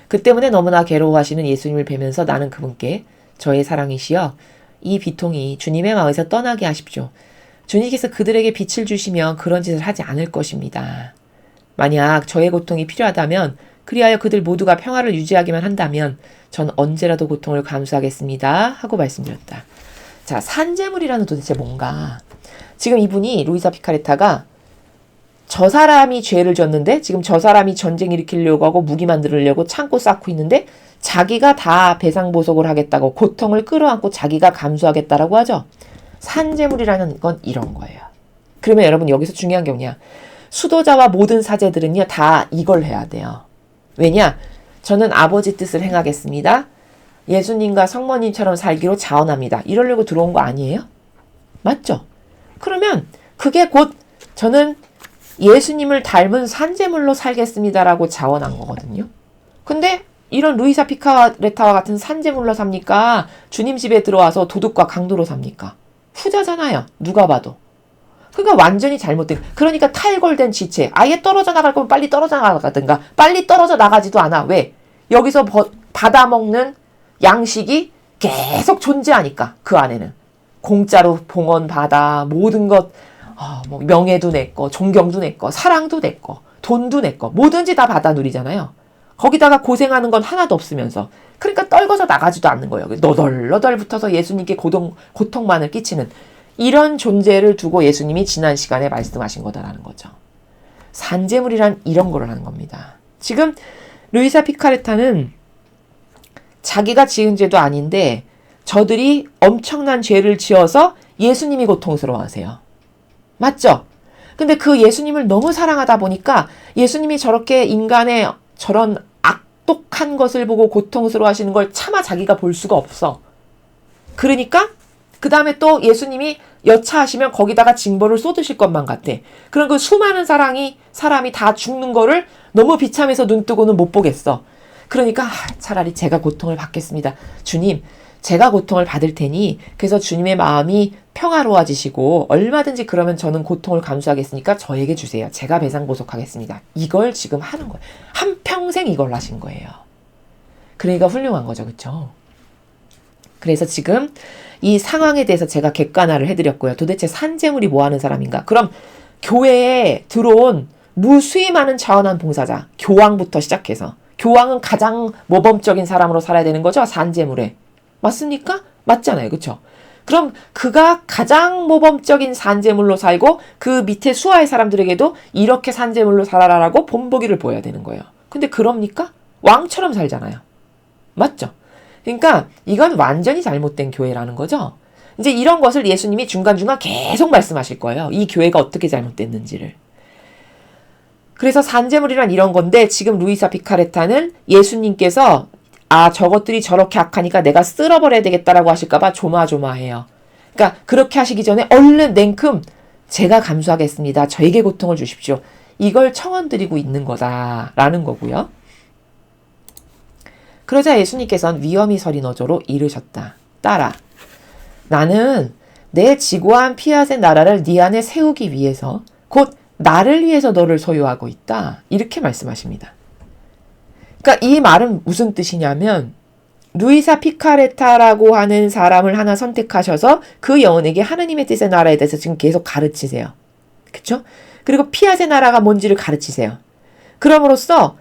Speaker 1: 그 때문에 너무나 괴로워하시는 예수님을 뵈면서 나는 그분께 저의 사랑이시여 이 비통이 주님의 마음에서 떠나게 하십시오. 주님께서 그들에게 빛을 주시면 그런 짓을 하지 않을 것입니다. 만약 저의 고통이 필요하다면 그리하여 그들 모두가 평화를 유지하기만 한다면 전 언제라도 고통을 감수하겠습니다. 하고 말씀드렸다. 자, 산재물이라는 도대체 뭔가? 지금 이분이 루이사 피카레타가 저 사람이 죄를 졌는데 지금 저 사람이 전쟁 일으키려고 하고 무기 만들려고 창고 쌓고 있는데 자기가 다 배상보석을 하겠다고 고통을 끌어안고 자기가 감수하겠다라고 하죠. 산재물이라는 건 이런 거예요. 그러면 여러분 여기서 중요한 게 뭐냐? 수도자와 모든 사제들은요 다 이걸 해야 돼요. 왜냐? 저는 아버지 뜻을 행하겠습니다. 예수님과 성모님처럼 살기로 자원합니다. 이러려고 들어온 거 아니에요? 맞죠? 그러면 그게 곧 저는 예수님을 닮은 산재물로 살겠습니다라고 자원한 거거든요. 근데 이런 루이사 피카레타와 같은 산재물로 삽니까? 주님 집에 들어와서 도둑과 강도로 삽니까? 후자잖아요. 누가 봐도. 그러니까 완전히 잘못된, 그러니까 탈골된 지체. 아예 떨어져 나갈 거면 빨리 떨어져 나가든가. 빨리 떨어져 나가지도 않아. 왜? 여기서 받아먹는 양식이 계속 존재하니까 그 안에는. 공짜로 봉헌 받아, 모든 것, 뭐 명예도 내 거, 존경도 내 거, 사랑도 내 거, 돈도 내 거, 뭐든지 다 받아 누리잖아요. 거기다가 고생하는 건 하나도 없으면서. 그러니까 떨궈져 나가지도 않는 거예요. 너덜너덜 붙어서 예수님께 고통만을 끼치는 이런 존재를 두고 예수님이 지난 시간에 말씀하신 거다라는 거죠. 산재물이란 이런 거를 하는 겁니다. 지금 루이사 피카레타는 자기가 지은 죄도 아닌데 저들이 엄청난 죄를 지어서 예수님이 고통스러워하세요. 맞죠? 근데 그 예수님을 너무 사랑하다 보니까 예수님이 저렇게 인간의 저런 악독한 것을 보고 고통스러워하시는 걸 차마 자기가 볼 수가 없어. 그러니까 그 다음에 또 예수님이 여차하시면 거기다가 징벌을 쏟으실 것만 같아. 그럼 그 수많은 사람이 다 죽는 거를 너무 비참해서 눈 뜨고는 못 보겠어. 그러니까 차라리 제가 고통을 받겠습니다. 주님, 제가 고통을 받을 테니 그래서 주님의 마음이 평화로워지시고 얼마든지 그러면 저는 고통을 감수하겠으니까 저에게 주세요. 제가 배상보석하겠습니다. 이걸 지금 하는 거예요. 한평생 이걸 하신 거예요. 그러니까 훌륭한 거죠. 그렇죠? 그래서 지금 이 상황에 대해서 제가 객관화를 해드렸고요. 도대체 산재물이 뭐 하는 사람인가? 그럼 교회에 들어온 무수히 많은 자원한 봉사자, 교황부터 시작해서 교황은 가장 모범적인 사람으로 살아야 되는 거죠. 산재물에. 맞습니까? 맞잖아요. 그렇죠? 그럼 그가 가장 모범적인 산재물로 살고 그 밑에 수하의 사람들에게도 이렇게 산재물로 살아라라고 본보기를 보여야 되는 거예요. 근데 그럽니까? 왕처럼 살잖아요. 맞죠? 그러니까 이건 완전히 잘못된 교회라는 거죠. 이제 이런 것을 예수님이 중간중간 계속 말씀하실 거예요. 이 교회가 어떻게 잘못됐는지를. 그래서 산재물이란 이런 건데 지금 루이사 피카레타는 예수님께서 저것들이 저렇게 악하니까 내가 쓸어버려야 되겠다라고 하실까봐 조마조마해요. 그러니까 그렇게 하시기 전에 얼른 냉큼 제가 감수하겠습니다. 저에게 고통을 주십시오. 이걸 청원드리고 있는 거다라는 거고요. 그러자 예수님께서는 위험이 서린 어조로 이르셨다. 따라 나는 내 지고한 피앗의 나라를 네 안에 세우기 위해서 곧 나를 위해서 너를 소유하고 있다. 이렇게 말씀하십니다. 그러니까 이 말은 무슨 뜻이냐면 루이사 피카레타라고 하는 사람을 하나 선택하셔서 그 영혼에게 하느님의 뜻의 나라에 대해서 지금 계속 가르치세요.
Speaker 2: 그쵸? 그리고 피앗의 나라가 뭔지를 가르치세요. 그럼으로써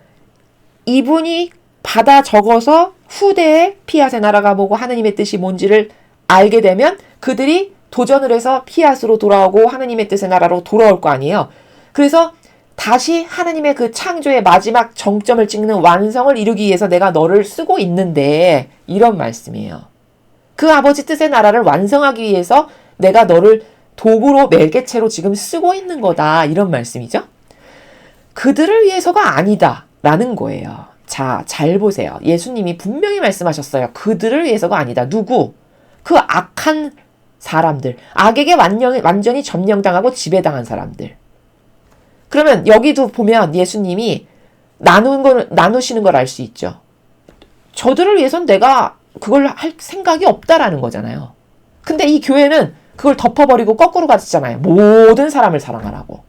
Speaker 2: 이분이 받아 적어서 후대에 피앗의 나라가 뭐고 하느님의 뜻이 뭔지를 알게 되면 그들이 도전을 해서 피앗으로 돌아오고 하느님의 뜻의 나라로 돌아올 거 아니에요. 그래서 다시 하느님의 그 창조의 마지막 정점을 찍는 완성을 이루기 위해서 내가 너를 쓰고 있는데, 이런 말씀이에요. 그 아버지 뜻의 나라를 완성하기 위해서 내가 너를 도구로 매개체로 지금 쓰고 있는 거다, 이런 말씀이죠. 그들을 위해서가 아니다 라는 거예요. 자, 잘 보세요. 예수님이 분명히 말씀하셨어요. 그들을 위해서가 아니다. 누구? 그 악한 사람들, 악에게 완전히 점령당하고 지배당한 사람들. 그러면 여기도 보면 예수님이 나누시는 걸 알 수 있죠. 저들을 위해선 내가 그걸 할 생각이 없다라는 거잖아요. 근데 이 교회는 그걸 덮어버리고 거꾸로 가르치잖아요. 모든 사람을 사랑하라고.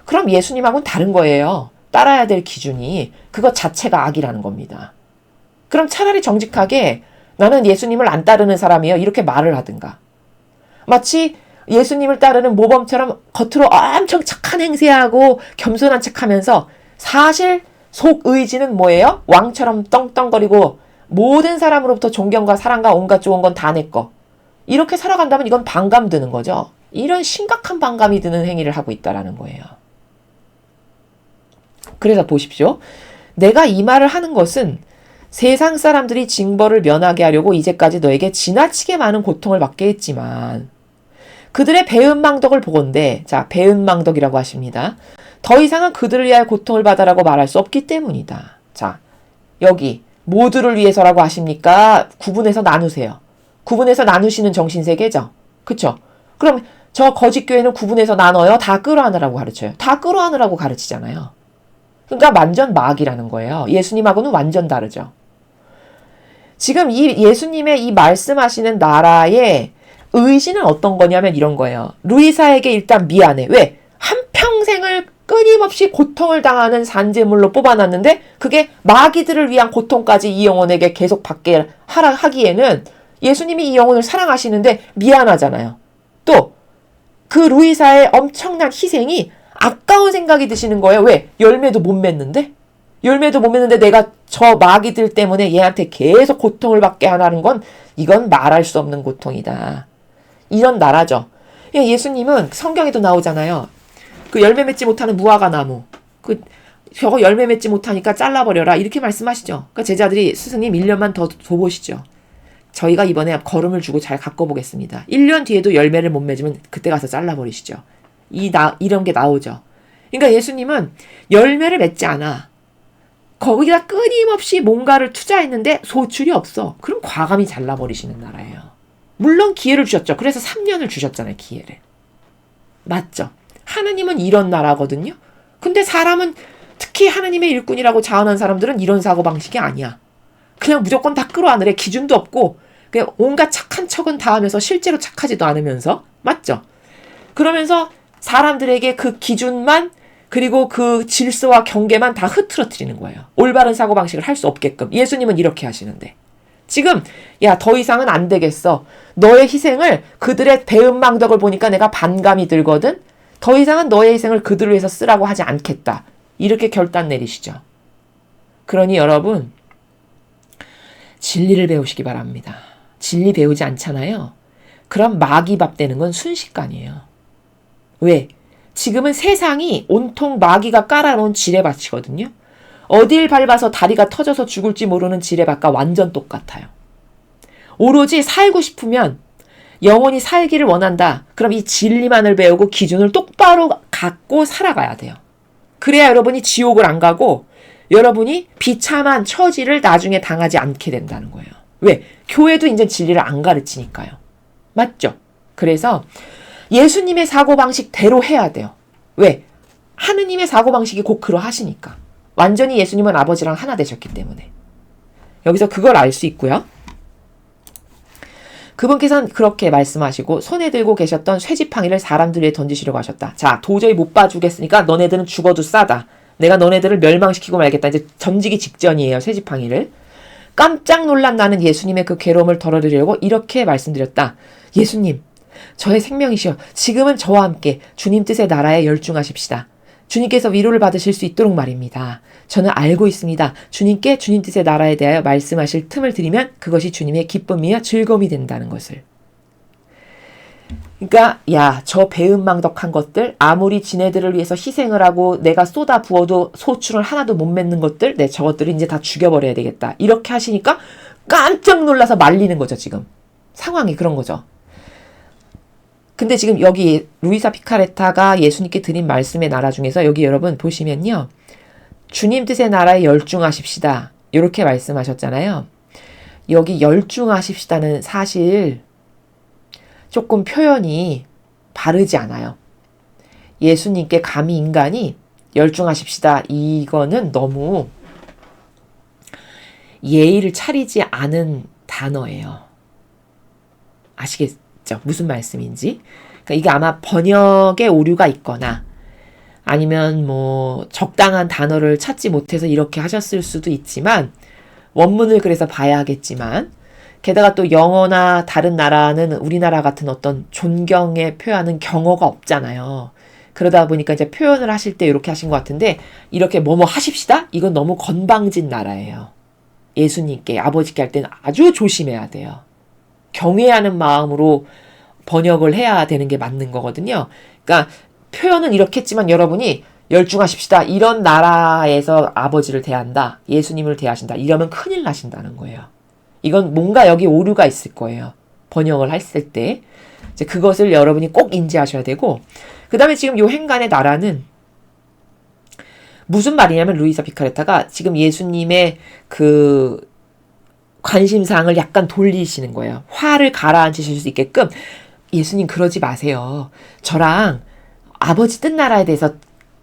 Speaker 2: 그럼 예수님하고는 다른 거예요. 따라야 될 기준이 그것 자체가 악이라는 겁니다. 그럼 차라리 정직하게 나는 예수님을 안 따르는 사람이에요, 이렇게 말을 하든가. 마치 예수님을 따르는 모범처럼 겉으로 엄청 착한 행세하고 겸손한 척하면서 사실 속 의지는 뭐예요? 왕처럼 떵떵거리고 모든 사람으로부터 존경과 사랑과 온갖 좋은 건 다 내 거. 이렇게 살아간다면 이건 반감 드는 거죠. 이런 심각한 반감이 드는 행위를 하고 있다라는 거예요. 그래서 보십시오. 내가 이 말을 하는 것은 세상 사람들이 징벌을 면하게 하려고 이제까지 너에게 지나치게 많은 고통을 받게 했지만 그들의 배은망덕을 보건대, 자, 배은망덕이라고 하십니다. 더 이상은 그들을 위하여 고통을 받아라고 말할 수 없기 때문이다. 자, 여기 모두를 위해서라고 하십니까? 구분해서 나누세요. 구분해서 나누시는 정신세계죠. 그쵸? 그럼 저 거짓교회는 구분해서 나눠요? 다 끌어안으라고 가르쳐요. 다 끌어안으라고 가르치잖아요. 그러니까 완전 마귀라는 거예요. 예수님하고는 완전 다르죠. 지금 이 예수님의 이 말씀하시는 나라의 의지는 어떤 거냐면 이런 거예요. 루이사에게 일단 미안해. 왜? 한평생을 끊임없이 고통을 당하는 산재물로 뽑아놨는데 그게 마귀들을 위한 고통까지 이 영혼에게 계속 받게 하기에는 예수님이 이 영혼을 사랑하시는데 미안하잖아요. 또 그 루이사의 엄청난 희생이 아까운 생각이 드시는 거예요. 왜? 열매도 못 맺는데? 열매도 못 맺는데 내가 저 마귀들 때문에 얘한테 계속 고통을 받게 하라는 건 이건 말할 수 없는 고통이다. 이런 나라죠. 예수님은 성경에도 나오잖아요. 그 열매 맺지 못하는 무화과 나무. 저거 열매 맺지 못하니까 잘라버려라. 이렇게 말씀하시죠. 그러니까 제자들이 스승님 1년만 더 둬보시죠. 저희가 이번에 걸음을 주고 잘 가꿔보겠습니다. 1년 뒤에도 열매를 못 맺으면 그때 가서 잘라버리시죠. 이런 게 나오죠. 그러니까 예수님은 열매를 맺지 않아. 거기다 끊임없이 뭔가를 투자했는데 소출이 없어. 그럼 과감히 잘라버리시는 나라예요. 물론 기회를 주셨죠. 그래서 3년을 주셨잖아요. 기회를. 맞죠? 하나님은 이런 나라거든요. 근데 사람은 특히 하나님의 일꾼이라고 자언한 사람들은 이런 사고방식이 아니야. 그냥 무조건 다 끌어안으래. 기준도 없고 그냥 온갖 착한 척은 다 하면서 실제로 착하지도 않으면서. 맞죠? 그러면서 사람들에게 그 기준만 그리고 그 질서와 경계만 다 흐트러뜨리는 거예요. 올바른 사고방식을 할 수 없게끔. 예수님은 이렇게 하시는데. 지금 야, 더 이상은 안 되겠어. 너의 희생을 그들의 배은망덕을 보니까 내가 반감이 들거든. 더 이상은 너의 희생을 그들을 위해서 쓰라고 하지 않겠다. 이렇게 결단 내리시죠. 그러니 여러분 진리를 배우시기 바랍니다. 진리 배우지 않잖아요. 그럼 마귀밥 되는 건 순식간이에요. 왜? 지금은 세상이 온통 마귀가 깔아놓은 지뢰밭이거든요. 어딜 밟아서 다리가 터져서 죽을지 모르는 지뢰밭과 완전 똑같아요. 오로지 살고 싶으면 영원히 살기를 원한다. 그럼 이 진리만을 배우고 기준을 똑바로 갖고 살아가야 돼요. 그래야 여러분이 지옥을 안 가고 여러분이 비참한 처지를 나중에 당하지 않게 된다는 거예요. 왜? 교회도 이제 진리를 안 가르치니까요. 맞죠? 그래서 예수님의 사고방식대로 해야 돼요. 왜? 하느님의 사고방식이 곧 그러하시니까. 완전히 예수님은 아버지랑 하나 되셨기 때문에. 여기서 그걸 알 수 있고요. 그분께서는 그렇게 말씀하시고 손에 들고 계셨던 쇠지팡이를 사람들 위에 던지시려고 하셨다. 자, 도저히 못 봐주겠으니까 너네들은 죽어도 싸다. 내가 너네들을 멸망시키고 말겠다. 이제 던지기 직전이에요. 쇠지팡이를. 깜짝 놀란 나는 예수님의 그 괴로움을 덜어드리려고 이렇게 말씀드렸다. 예수님, 저의 생명이시여 지금은 저와 함께 주님 뜻의 나라에 열중하십시다. 주님께서 위로를 받으실 수 있도록 말입니다. 저는 알고 있습니다. 주님께 주님 뜻의 나라에 대하여 말씀하실 틈을 드리면 그것이 주님의 기쁨이며 즐거움이 된다는 것을. 그러니까 저 배은망덕한 것들, 아무리 지네들을 위해서 희생을 하고 내가 쏟아 부어도 소출을 하나도 못 맺는 것들, 저것들을 이제 다 죽여버려야 되겠다. 이렇게 하시니까 깜짝 놀라서 말리는 거죠. 지금 상황이 그런 거죠. 근데 지금 여기 루이사 피카레타가 예수님께 드린 말씀의 나라 중에서 여기 여러분 보시면요. 주님 뜻의 나라에 열중하십시다. 이렇게 말씀하셨잖아요. 여기 열중하십시다는 사실 조금 표현이 바르지 않아요. 예수님께 감히 인간이 열중하십시다. 이거는 너무 예의를 차리지 않은 단어예요. 아시겠죠? 무슨 말씀인지? 그러니까 이게 아마 번역에 오류가 있거나 아니면 뭐 적당한 단어를 찾지 못해서 이렇게 하셨을 수도 있지만 원문을 그래서 봐야 하겠지만 게다가 또 영어나 다른 나라는 우리나라 같은 어떤 존경에 표하는 경어가 없잖아요. 그러다 보니까 이제 표현을 하실 때 이렇게 하신 것 같은데 이렇게 뭐뭐 하십시다? 이건 너무 건방진 나라예요. 예수님께 아버지께 할 때는 아주 조심해야 돼요. 경외하는 마음으로 번역을 해야 되는 게 맞는 거거든요. 그러니까 표현은 이렇게 했지만 여러분이 열중하십시다. 이런 나라에서 아버지를 대한다. 예수님을 대하신다. 이러면 큰일 나신다는 거예요. 이건 뭔가 여기 오류가 있을 거예요. 번역을 했을 때. 이제 그것을 여러분이 꼭 인지하셔야 되고 그 다음에 지금 요 행간의 나라는 무슨 말이냐면 루이사 피카레타가 지금 예수님의 그 관심사항을 약간 돌리시는 거예요. 화를 가라앉히실 수 있게끔 예수님 그러지 마세요. 저랑 아버지 뜻나라에 대해서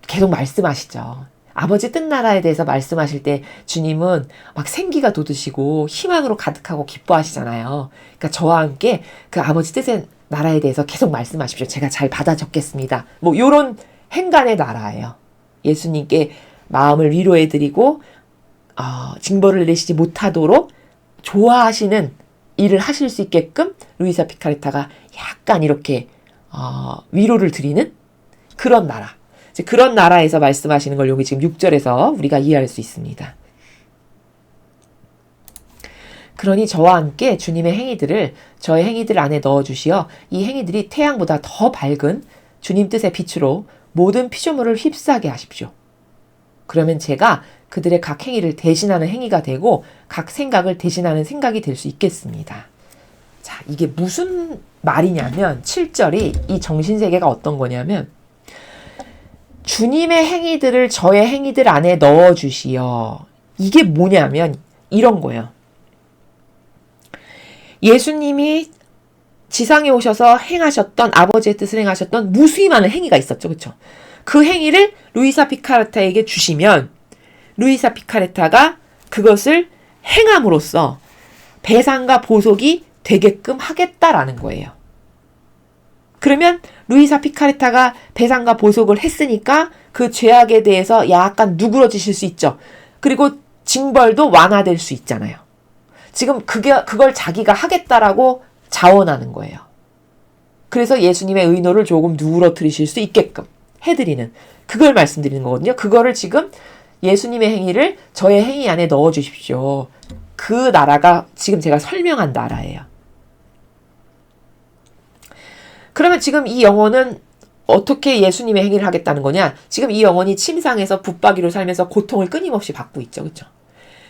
Speaker 2: 계속 말씀하시죠. 아버지 뜻나라에 대해서 말씀하실 때 주님은 막 생기가 돋으시고 희망으로 가득하고 기뻐하시잖아요. 그러니까 저와 함께 그 아버지 뜻의 나라에 대해서 계속 말씀하십시오. 제가 잘 받아 적겠습니다. 뭐 요런 행간의 나라예요. 예수님께 마음을 위로해드리고 징벌을 내리시지 못하도록 좋아하시는 일을 하실 수 있게끔 루이사 피카레타가 약간 이렇게 위로를 드리는 그런 나라. 그런 나라에서 말씀하시는 걸 여기 지금 6절에서 우리가 이해할 수 있습니다. 그러니 저와 함께 주님의 행위들을 저의 행위들 안에 넣어주시어 이 행위들이 태양보다 더 밝은 주님 뜻의 빛으로 모든 피조물을 휩싸게 하십시오. 그러면 제가 그들의 각 행위를 대신하는 행위가 되고 각 생각을 대신하는 생각이 될 수 있겠습니다. 자, 이게 무슨 말이냐면 7절이 이 정신세계가 어떤 거냐면 주님의 행위들을 저의 행위들 안에 넣어주시어. 이게 뭐냐면 이런 거예요. 예수님이 지상에 오셔서 행하셨던 아버지의 뜻을 행하셨던 무수히 많은 행위가 있었죠. 그렇죠? 그 행위를 루이사 피카레타에게 주시면 루이사 피카레타가 그것을 행함으로써 배상과 보속이 되게끔 하겠다라는 거예요. 그러면 루이사 피카레타가 배상과 보속을 했으니까 그 죄악에 대해서 약간 누그러지실 수 있죠. 그리고 징벌도 완화될 수 있잖아요. 지금 그걸 자기가 하겠다라고 자원하는 거예요. 그래서 예수님의 의노를 조금 누그러뜨리실 수 있게끔 해드리는 그걸 말씀드리는 거거든요. 그거를 지금 예수님의 행위를 저의 행위 안에 넣어주십시오. 그 나라가 지금 제가 설명한 나라예요. 그러면 지금 이 영혼은 어떻게 예수님의 행위를 하겠다는 거냐? 지금 이 영혼이 침상에서 붙박이로 살면서 고통을 끊임없이 받고 있죠. 그렇죠?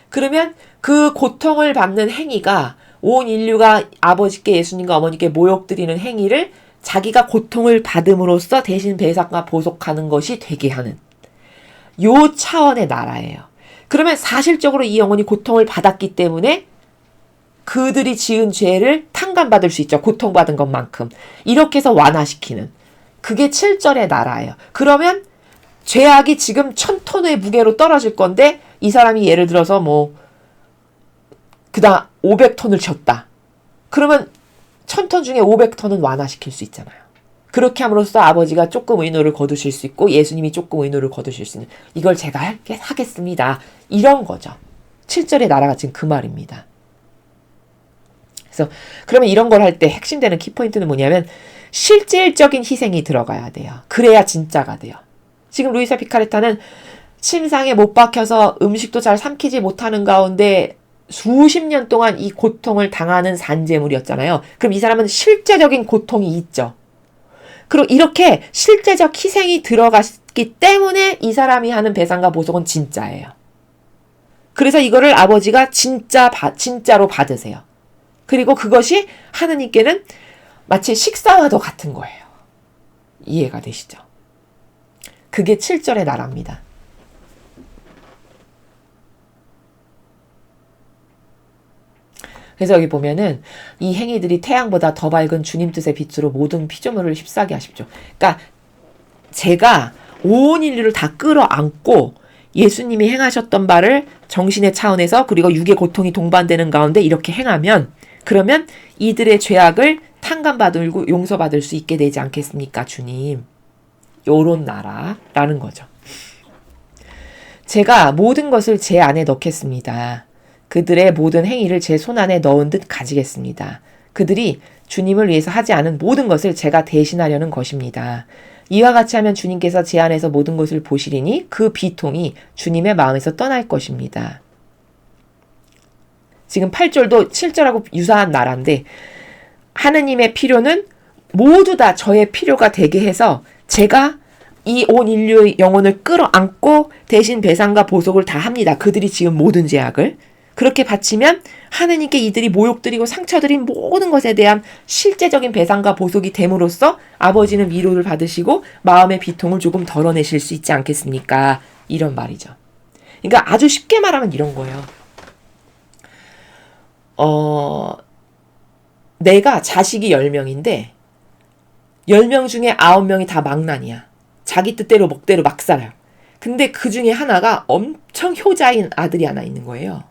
Speaker 2: 그러면 그 고통을 받는 행위가 온 인류가 아버지께 예수님과 어머니께 모욕드리는 행위를 자기가 고통을 받음으로써 대신 배상과 보속하는 것이 되게 하는 요 차원의 나라예요. 그러면 사실적으로 이 영혼이 고통을 받았기 때문에 그들이 지은 죄를 탕감받을 수 있죠. 고통받은 것만큼. 이렇게 해서 완화시키는. 그게 7절의 나라예요. 그러면 죄악이 지금 1000톤의 무게로 떨어질 건데 이 사람이 예를 들어서 그다음 500톤을 졌다. 그러면 1000톤 중에 500톤은 완화시킬 수 있잖아요. 그렇게 함으로써 아버지가 조금 의노를 거두실 수 있고 예수님이 조금 의노를 거두실 수 있는 이걸 제가 하겠습니다. 이런 거죠. 7절의 나라가 지금 그 말입니다. 그래서 그러면 이런 걸 할 때 핵심되는 키포인트는 뭐냐면 실질적인 희생이 들어가야 돼요. 그래야 진짜가 돼요. 지금 루이사 피카레타는 침상에 못 박혀서 음식도 잘 삼키지 못하는 가운데 수십 년 동안 이 고통을 당하는 산재물이었잖아요. 그럼 이 사람은 실제적인 고통이 있죠. 그리고 이렇게 실제적 희생이 들어갔기 때문에 이 사람이 하는 배상과 보석은 진짜예요. 그래서 이거를 아버지가 진짜로 받으세요. 그리고 그것이 하느님께는 마치 식사와도 같은 거예요. 이해가 되시죠? 그게 7절의 나라입니다. 그래서 여기 보면은 이 행위들이 태양보다 더 밝은 주님 뜻의 빛으로 모든 피조물을 휩싸게 하십시오. 그러니까 제가 온 인류를 다 끌어안고 예수님이 행하셨던 바를 정신의 차원에서 그리고 육의 고통이 동반되는 가운데 이렇게 행하면 그러면 이들의 죄악을 탕감받고 용서받을 수 있게 되지 않겠습니까, 주님? 요런 나라라는 거죠. 제가 모든 것을 제 안에 넣겠습니다. 그들의 모든 행위를 제 손 안에 넣은 듯 가지겠습니다. 그들이 주님을 위해서 하지 않은 모든 것을 제가 대신하려는 것입니다. 이와 같이 하면 주님께서 제 안에서 모든 것을 보시리니 그 비통이 주님의 마음에서 떠날 것입니다. 지금 8절도 7절하고 유사한 나라인데 하느님의 필요는 모두 다 저의 필요가 되게 해서 제가 이 온 인류의 영혼을 끌어안고 대신 배상과 보석을 다 합니다. 그들이 지은 모든 죄악을. 그렇게 바치면 하느님께 이들이 모욕드리고 상처드린 모든 것에 대한 실제적인 배상과 보석이 됨으로써 아버지는 위로를 받으시고 마음의 비통을 조금 덜어내실 수 있지 않겠습니까? 이런 말이죠. 그러니까 아주 쉽게 말하면 이런 거예요. 내가 자식이 10명인데 10명 중에 9명이 다 망난이야. 자기 뜻대로 먹대로 막 살아요. 근데 그 중에 하나가 엄청 효자인 아들이 하나 있는 거예요.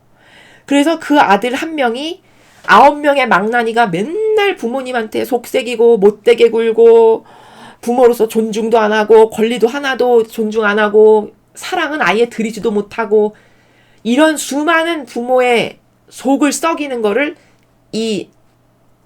Speaker 2: 그래서 그 아들 한 명이 9명의 망나니가 맨날 부모님한테 속색이고 못되게 굴고 부모로서 존중도 안 하고 권리도 하나도 존중 안 하고 사랑은 아예 드리지도 못하고 이런 수많은 부모의 속을 썩이는 거를 이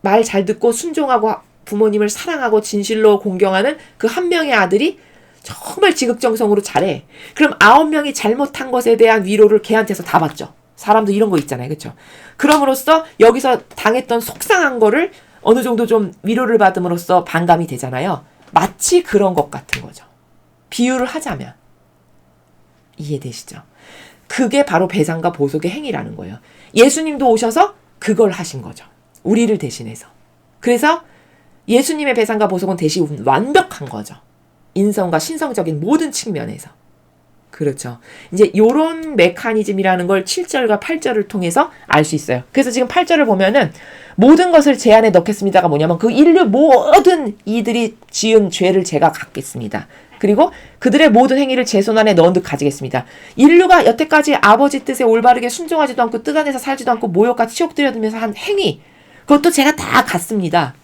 Speaker 2: 말 잘 듣고 순종하고 부모님을 사랑하고 진실로 공경하는 그 한 명의 아들이 정말 지극정성으로 잘해. 그럼 9명이 잘못한 것에 대한 위로를 걔한테서 다 받죠. 사람도 이런 거 있잖아요. 그렇죠? 그럼으로써 여기서 당했던 속상한 거를 어느 정도 좀 위로를 받음으로써 반감이 되잖아요. 마치 그런 것 같은 거죠. 비유를 하자면. 이해되시죠? 그게 바로 배상과 보석의 행위라는 거예요. 예수님도 오셔서 그걸 하신 거죠. 우리를 대신해서. 그래서 예수님의 배상과 보석은 대신 완벽한 거죠. 인성과 신성적인 모든 측면에서. 그렇죠. 이제 요런 메커니즘이라는 걸 7절과 8절을 통해서 알 수 있어요. 그래서 지금 8절을 보면은 모든 것을 제 안에 넣겠습니다가 뭐냐면 그 인류 모든 이들이 지은 죄를 제가 갚겠습니다. 그리고 그들의 모든 행위를 제 손 안에 넣은 듯 가지겠습니다. 인류가 여태까지 아버지 뜻에 올바르게 순종하지도 않고 뜻 안에서 살지도 않고 모욕과 치욕 들여들면서 한 행위 그것도 제가 다 갖습니다.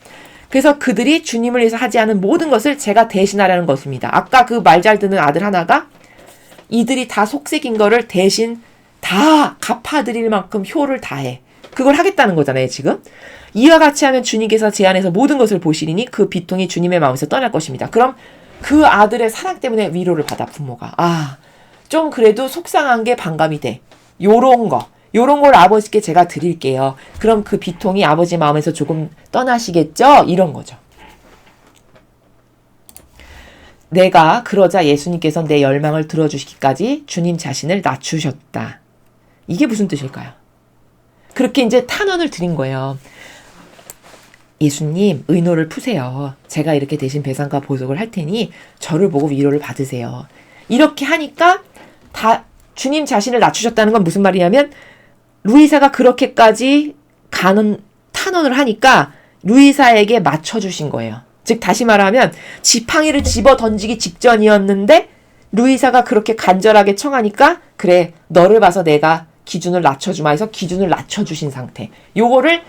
Speaker 2: 그래서 그들이 주님을 위해서 하지 않은 모든 것을 제가 대신하려는 것입니다. 아까 그 말 잘 듣는 아들 하나가 이들이 다 속색인 거를 대신 다 갚아드릴 만큼 효를 다해. 그걸 하겠다는 거잖아요, 지금. 이와 같이 하면 주님께서 제 안에서 모든 것을 보시리니 그 비통이 주님의 마음에서 떠날 것입니다. 그럼 그 아들의 사랑 때문에 위로를 받아, 부모가. 좀 그래도 속상한 게 반감이 돼. 요런 걸 아버지께 제가 드릴게요. 그럼 그 비통이 아버지 마음에서 조금 떠나시겠죠? 이런 거죠. 내가 그러자 예수님께서 내 열망을 들어주시기까지 주님 자신을 낮추셨다. 이게 무슨 뜻일까요? 그렇게 이제 탄원을 드린 거예요. 예수님, 의노를 푸세요. 제가 이렇게 대신 배상과 보석을 할 테니 저를 보고 위로를 받으세요. 이렇게 하니까 다 주님 자신을 낮추셨다는 건 무슨 말이냐면 루이사가 그렇게까지 가는 탄원을 하니까 루이사에게 맞춰주신 거예요. 즉 다시 말하면 지팡이를 집어 던지기 직전이었는데 루이사가 그렇게 간절하게 청하니까 그래 너를 봐서 내가 기준을 낮춰주마 해서 기준을 낮춰주신 상태. 요거를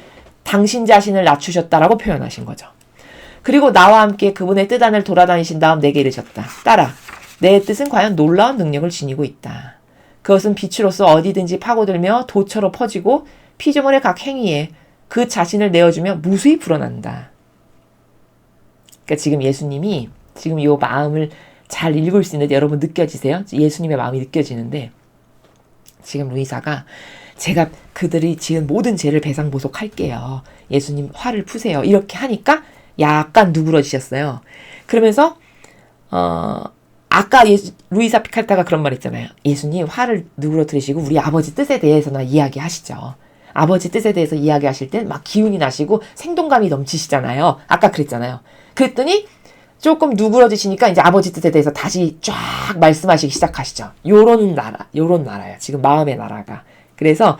Speaker 2: 당신 자신을 낮추셨다라고 표현하신 거죠. 그리고 나와 함께 그분의 뜻 안을 돌아다니신 다음 내게 이르셨다. 딸아, 내 뜻은 과연 놀라운 능력을 지니고 있다. 그것은 빛으로서 어디든지 파고들며 도처로 퍼지고 피조물의 각 행위에 그 자신을 내어주며 무수히 불어난다. 그러니까 지금 예수님이 지금 이 마음을 잘 읽을 수 있는데 여러분 느껴지세요? 예수님의 마음이 느껴지는데 지금 루이사가 제가 그들이 지은 모든 죄를 배상보속할게요. 예수님 화를 푸세요. 이렇게 하니까 약간 누그러지셨어요. 그러면서 아까 루이사 피칼타가 그런 말 했잖아요. 예수님 화를 누그러뜨리시고 우리 아버지 뜻에 대해서나 이야기하시죠. 아버지 뜻에 대해서 이야기하실 땐 막 기운이 나시고 생동감이 넘치시잖아요. 아까 그랬잖아요. 그랬더니 조금 누그러지시니까 이제 아버지 뜻에 대해서 다시 쫙 말씀하시기 시작하시죠. 요런 나라야. 지금 마음의 나라가. 그래서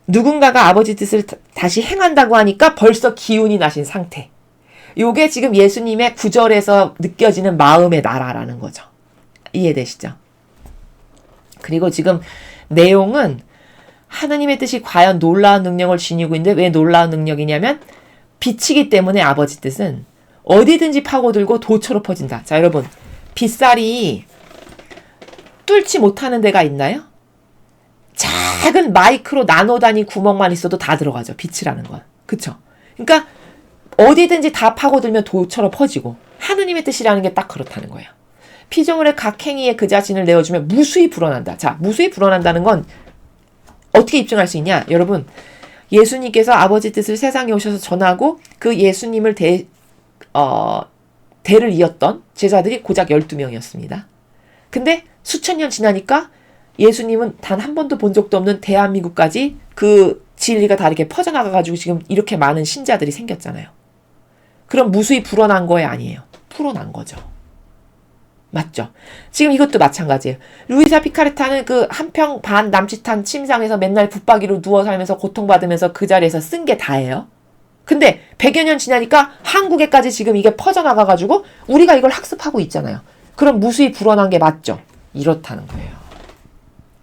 Speaker 2: 누군가가 아버지 뜻을 다시 행한다고 하니까 벌써 기운이 나신 상태. 요게 지금 예수님의 구절에서 느껴지는 마음의 나라라는 거죠. 이해되시죠? 그리고 지금 내용은 하느님의 뜻이 과연 놀라운 능력을 지니고 있는데 왜 놀라운 능력이냐면 빛이기 때문에 아버지 뜻은 어디든지 파고들고 도처로 퍼진다. 자, 여러분. 빗살이 뚫지 못하는 데가 있나요? 작은 마이크로 나노 단위 구멍만 있어도 다 들어가죠. 빛이라는 건. 그쵸? 그러니까 어디든지 다 파고들면 도처로 퍼지고 하느님의 뜻이라는 게 딱 그렇다는 거예요. 피조물의 각 행위에 그 자신을 내어주면 무수히 불어난다. 자, 무수히 불어난다는 건 어떻게 입증할 수 있냐? 여러분, 예수님께서 아버지 뜻을 세상에 오셔서 전하고 그 예수님을 대를 이었던 제자들이 고작 12명이었습니다. 근데 수천 년 지나니까 예수님은 단 한 번도 본 적도 없는 대한민국까지 그 진리가 다 이렇게 퍼져나가가지고 지금 이렇게 많은 신자들이 생겼잖아요. 그럼 무수히 불어난 거에 아니에요. 풀어난 거죠. 맞죠? 지금 이것도 마찬가지예요. 루이사 피카레타는 그 한평 반 남짓한 침상에서 맨날 붙박이로 누워 살면서 고통받으면서 그 자리에서 쓴 게 다예요. 근데 100여 년 지나니까 한국에까지 지금 이게 퍼져나가가지고 우리가 이걸 학습하고 있잖아요. 그럼 무수히 불어난 게 맞죠? 이렇다는 거예요.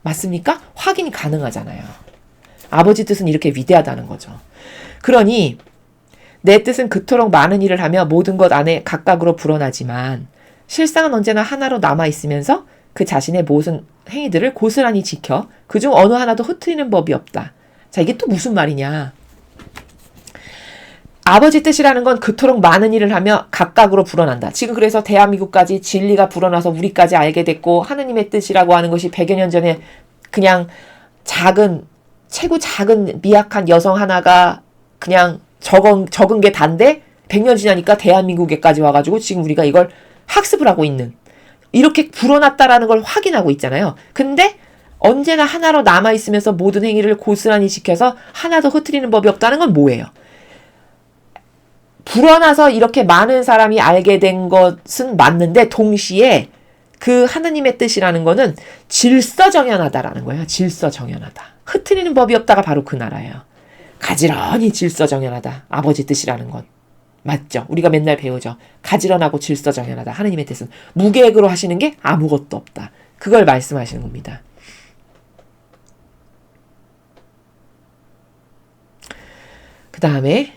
Speaker 2: 맞습니까? 확인이 가능하잖아요. 아버지 뜻은 이렇게 위대하다는 거죠. 그러니 내 뜻은 그토록 많은 일을 하며 모든 것 안에 각각으로 불어나지만 실상은 언제나 하나로 남아있으면서 그 자신의 모든 행위들을 고스란히 지켜 그중 어느 하나도 흐트리는 법이 없다. 자, 이게 또 무슨 말이냐. 아버지 뜻이라는 건 그토록 많은 일을 하며 각각으로 불어난다. 지금 그래서 대한민국까지 진리가 불어나서 우리까지 알게 됐고 하느님의 뜻이라고 하는 것이 100여 년 전에 그냥 최고 작은 미약한 여성 하나가 그냥 적은 게 단데 100년 지나니까 대한민국에까지 와가지고 지금 우리가 이걸 학습을 하고 있는 이렇게 불어났다라는 걸 확인하고 있잖아요. 근데 언제나 하나로 남아있으면서 모든 행위를 고스란히 지켜서 하나도 흐트리는 법이 없다는 건 뭐예요? 불어나서 이렇게 많은 사람이 알게 된 것은 맞는데 동시에 그 하느님의 뜻이라는 거는 질서정연하다라는 거예요. 질서정연하다. 흐트리는 법이 없다가 바로 그 나라예요. 가지런히 질서정연하다. 아버지 뜻이라는 건. 맞죠? 우리가 맨날 배우죠. 가지런하고 질서정연하다. 하느님의 뜻은 무계획으로 하시는 게 아무것도 없다. 그걸 말씀하시는 겁니다. 그 다음에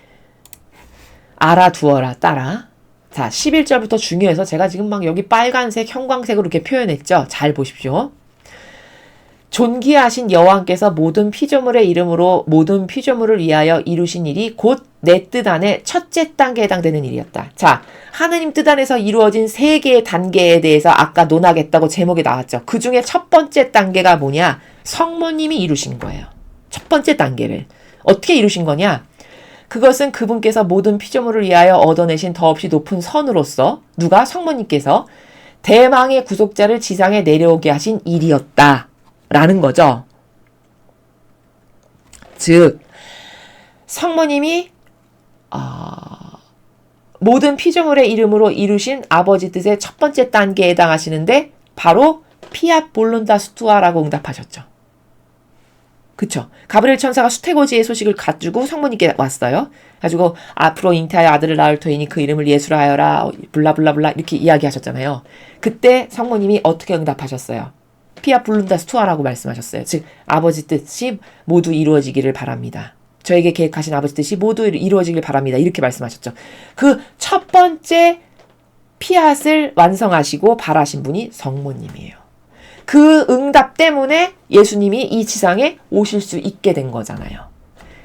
Speaker 2: 알아두어라 따라. 자, 11절부터 중요해서 제가 지금 막 여기 빨간색, 형광색으로 이렇게 표현했죠. 잘 보십시오. 존귀하신 여호와께서 모든 피조물의 이름으로 모든 피조물을 위하여 이루신 일이 곧 내 뜻 안에 첫째 단계에 해당되는 일이었다. 자, 하느님 뜻 안에서 이루어진 세 개의 단계에 대해서 아까 논하겠다고 제목에 나왔죠. 그 중에 첫 번째 단계가 뭐냐? 성모님이 이루신 거예요. 첫 번째 단계를. 어떻게 이루신 거냐? 그것은 그분께서 모든 피조물을 위하여 얻어내신 더없이 높은 선으로서 누가? 성모님께서 대망의 구속자를 지상에 내려오게 하신 일이었다. 라는 거죠. 즉 성모님이 모든 피조물의 이름으로 이루신 아버지 뜻의 첫 번째 단계에 해당하시는데 바로 피앗 볼론다 스투아라고 응답하셨죠. 그쵸? 가브리엘 천사가 수태고지의 소식을 가지고 성모님께 왔어요. 가지고 앞으로 잉태하여 아들을 낳을 터이니 그 이름을 예수라 하여라 블라블라블라 이렇게 이야기하셨잖아요. 그때 성모님이 어떻게 응답하셨어요? 피아 블룬다 스투아라고 말씀하셨어요. 즉 아버지 뜻이 모두 이루어지기를 바랍니다. 저에게 계획하신 아버지 뜻이 모두 이루어지길 바랍니다. 이렇게 말씀하셨죠. 그 첫 번째 피앗을 완성하시고 바라신 분이 성모님이에요. 그 응답 때문에 예수님이 이 지상에 오실 수 있게 된 거잖아요.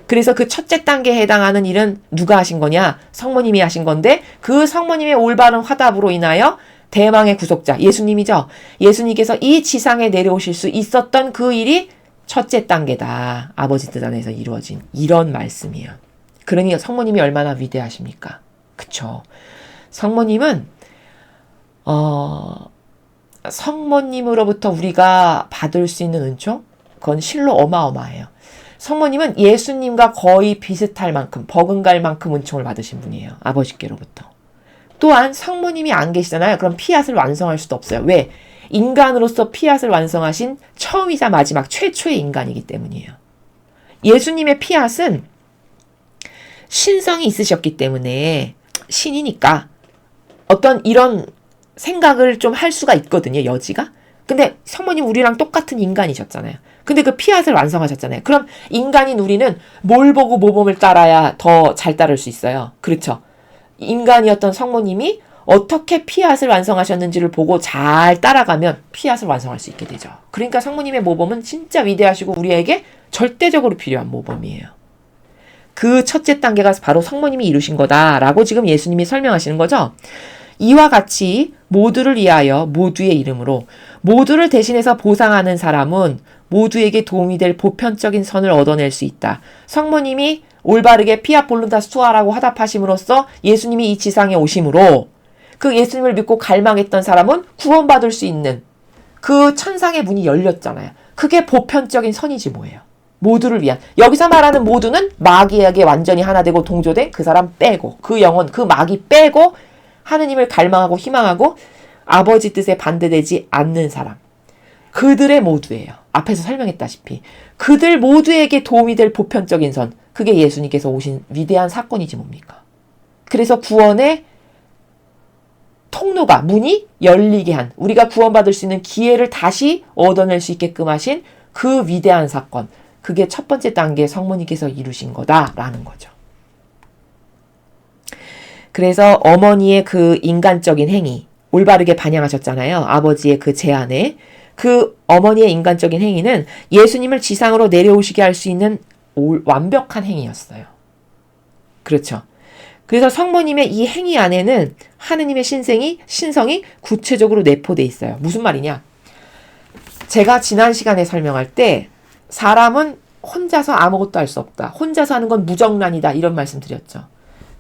Speaker 2: 그래서 그 첫째 단계에 해당하는 일은 누가 하신 거냐? 성모님이 하신 건데 그 성모님의 올바른 화답으로 인하여 대망의 구속자 예수님이죠. 예수님께서 이 지상에 내려오실 수 있었던 그 일이 첫째 단계다. 아버지 뜻 안에서 이루어진 이런 말씀이에요. 그러니 성모님이 얼마나 위대하십니까? 그쵸. 성모님은 성모님으로부터 우리가 받을 수 있는 은총? 그건 실로 어마어마해요. 성모님은 예수님과 거의 비슷할 만큼 버금갈 만큼 은총을 받으신 분이에요. 아버지께로부터. 또한 성모님이 안 계시잖아요. 그럼 피앗을 완성할 수도 없어요. 왜? 인간으로서 피앗을 완성하신 처음이자 마지막 최초의 인간이기 때문이에요. 예수님의 피앗은 신성이 있으셨기 때문에 신이니까 어떤 이런 생각을 좀 할 수가 있거든요. 여지가. 근데 성모님 우리랑 똑같은 인간이셨잖아요. 근데 그 피앗을 완성하셨잖아요. 그럼 인간인 우리는 뭘 보고 모범을 따라야 더 잘 따를 수 있어요. 그렇죠. 인간이었던 성모님이 어떻게 피앗을 완성하셨는지를 보고 잘 따라가면 피앗을 완성할 수 있게 되죠. 그러니까 성모님의 모범은 진짜 위대하시고 우리에게 절대적으로 필요한 모범이에요. 그 첫째 단계가 바로 성모님이 이루신 거다라고 지금 예수님이 설명하시는 거죠. 이와 같이 모두를 위하여 모두의 이름으로 모두를 대신해서 보상하는 사람은 모두에게 도움이 될 보편적인 선을 얻어낼 수 있다. 성모님이 올바르게 피아 볼룬타스 투아라고 화답하심으로써 예수님이 이 지상에 오심으로 그 예수님을 믿고 갈망했던 사람은 구원받을 수 있는 그 천상의 문이 열렸잖아요. 그게 보편적인 선이지 뭐예요. 모두를 위한. 여기서 말하는 모두는 마귀에게 완전히 하나 되고 동조된 그 사람 빼고 그 영혼, 그 마귀 빼고 하느님을 갈망하고 희망하고 아버지 뜻에 반대되지 않는 사람. 그들의 모두예요. 앞에서 설명했다시피. 그들 모두에게 도움이 될 보편적인 선. 그게 예수님께서 오신 위대한 사건이지 뭡니까? 그래서 구원의 통로가, 문이 열리게 한, 우리가 구원받을 수 있는 기회를 다시 얻어낼 수 있게끔 하신 그 위대한 사건. 그게 첫 번째 단계 성모님께서 이루신 거다라는 거죠. 그래서 어머니의 그 인간적인 행위, 올바르게 반영하셨잖아요. 아버지의 그 제안에. 그 어머니의 인간적인 행위는 예수님을 지상으로 내려오시게 할 수 있는 완벽한 행위였어요. 그렇죠. 그래서 성모님의 이 행위 안에는 하느님의 신성이 구체적으로 내포되어 있어요. 무슨 말이냐? 제가 지난 시간에 설명할 때 사람은 혼자서 아무것도 할 수 없다. 혼자서 하는 건 무정란이다. 이런 말씀 드렸죠.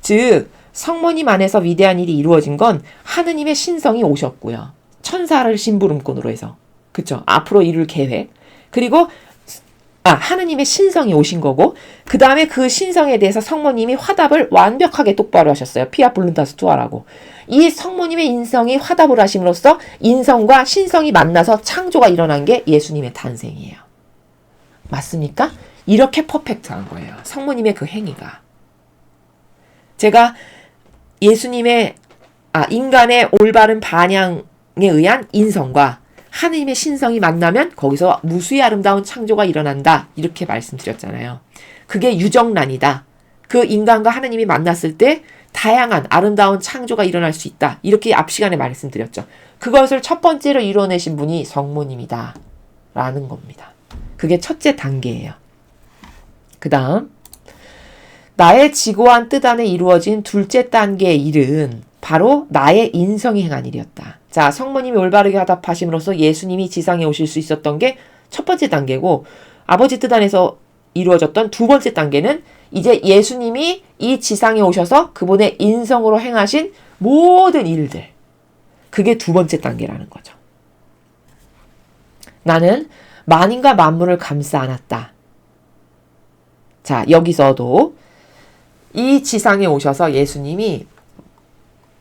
Speaker 2: 즉 성모님 안에서 위대한 일이 이루어진 건 하느님의 신성이 오셨고요. 천사를 심부름꾼으로 해서. 그쵸? 앞으로 이룰 계획. 그리고 하느님의 신성이 오신 거고 그 다음에 그 신성에 대해서 성모님이 화답을 완벽하게 똑바로 하셨어요. 피아 볼룬타스 투아라고. 이 성모님의 인성이 화답을 하심으로써 인성과 신성이 만나서 창조가 일어난 게 예수님의 탄생이에요. 맞습니까? 이렇게 퍼펙트한 거예요. 성모님의 그 행위가. 제가 예수님의 인간의 올바른 반향에 의한 인성과 하느님의 신성이 만나면 거기서 무수히 아름다운 창조가 일어난다. 이렇게 말씀드렸잖아요. 그게 유정란이다. 그 인간과 하느님이 만났을 때 다양한 아름다운 창조가 일어날 수 있다. 이렇게 앞 시간에 말씀드렸죠. 그것을 첫 번째로 이뤄내신 분이 성모님이다. 라는 겁니다. 그게 첫째 단계예요. 그 다음 나의 지고한 뜻 안에 이루어진 둘째 단계의 일은 바로 나의 인성이 행한 일이었다. 자, 성모님이 올바르게 화답하심으로써 예수님이 지상에 오실 수 있었던 게 첫 번째 단계고 아버지 뜻 안에서 이루어졌던 두 번째 단계는 이제 예수님이 이 지상에 오셔서 그분의 인성으로 행하신 모든 일들. 그게 두 번째 단계라는 거죠. 나는 만인과 만물을 감싸 안았다. 자, 여기서도 이 지상에 오셔서 예수님이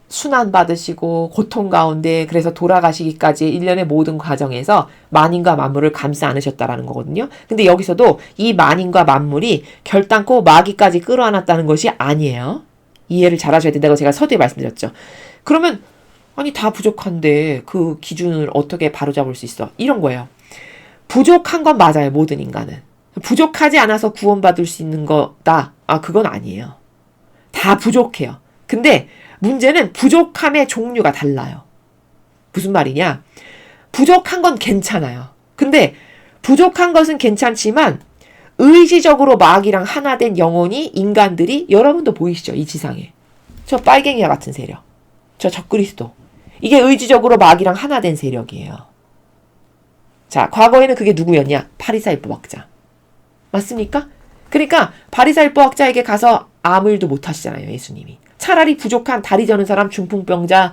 Speaker 2: 순환받으시고 고통 가운데 그래서 돌아가시기까지 일련의 모든 과정에서 만인과 만물을 감싸 안으셨다라는 거거든요. 근데 여기서도 이 만인과 만물이 결단코 마귀까지 끌어안았다는 것이 아니에요. 이해를 잘 하셔야 된다고 제가 서두에 말씀드렸죠. 그러면 아니 다 부족한데 그 기준을 어떻게 바로잡을 수 있어? 이런 거예요. 부족한 건 맞아요. 모든 인간은. 부족하지 않아서 구원받을 수 있는 거다. 그건 아니에요. 다 부족해요. 근데 문제는 부족함의 종류가 달라요. 무슨 말이냐? 부족한 건 괜찮아요. 근데 부족한 것은 괜찮지만 의지적으로 마귀랑 하나 된 영혼이, 인간들이, 여러분도 보이시죠? 이 지상에. 저 빨갱이와 같은 세력. 저 적그리스도. 이게 의지적으로 마귀랑 하나 된 세력이에요. 자, 과거에는 그게 누구였냐? 바리사이법 학자. 맞습니까? 그러니까 바리사이법 학자에게 가서 아무 일도 못 하시잖아요, 예수님이. 차라리 부족한 다리 저는 사람, 중풍병자,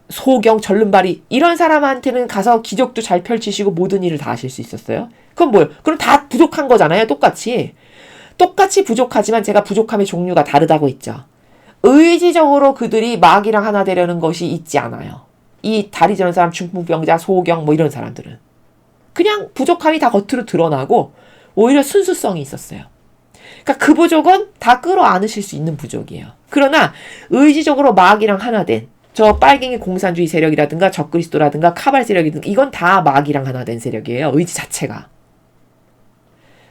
Speaker 2: 소경, 절름발이 이런 사람한테는 가서 기적도 잘 펼치시고 모든 일을 다 하실 수 있었어요. 그건 뭐예요? 그럼 다 부족한 거잖아요, 똑같이. 똑같이 부족하지만 제가 부족함의 종류가 다르다고 했죠. 의지적으로 그들이 마귀랑 하나 되려는 것이 있지 않아요. 이 다리 저는 사람, 중풍병자, 소경 이런 사람들은. 그냥 부족함이 다 겉으로 드러나고 오히려 순수성이 있었어요. 그러니까 그 부족은 다 끌어안으실 수 있는 부족이에요. 그러나 의지적으로 마귀랑 하나 된 저 빨갱이 공산주의 세력이라든가 적그리스도라든가 카발 세력이든가 이건 다 마귀랑 하나 된 세력이에요. 의지 자체가.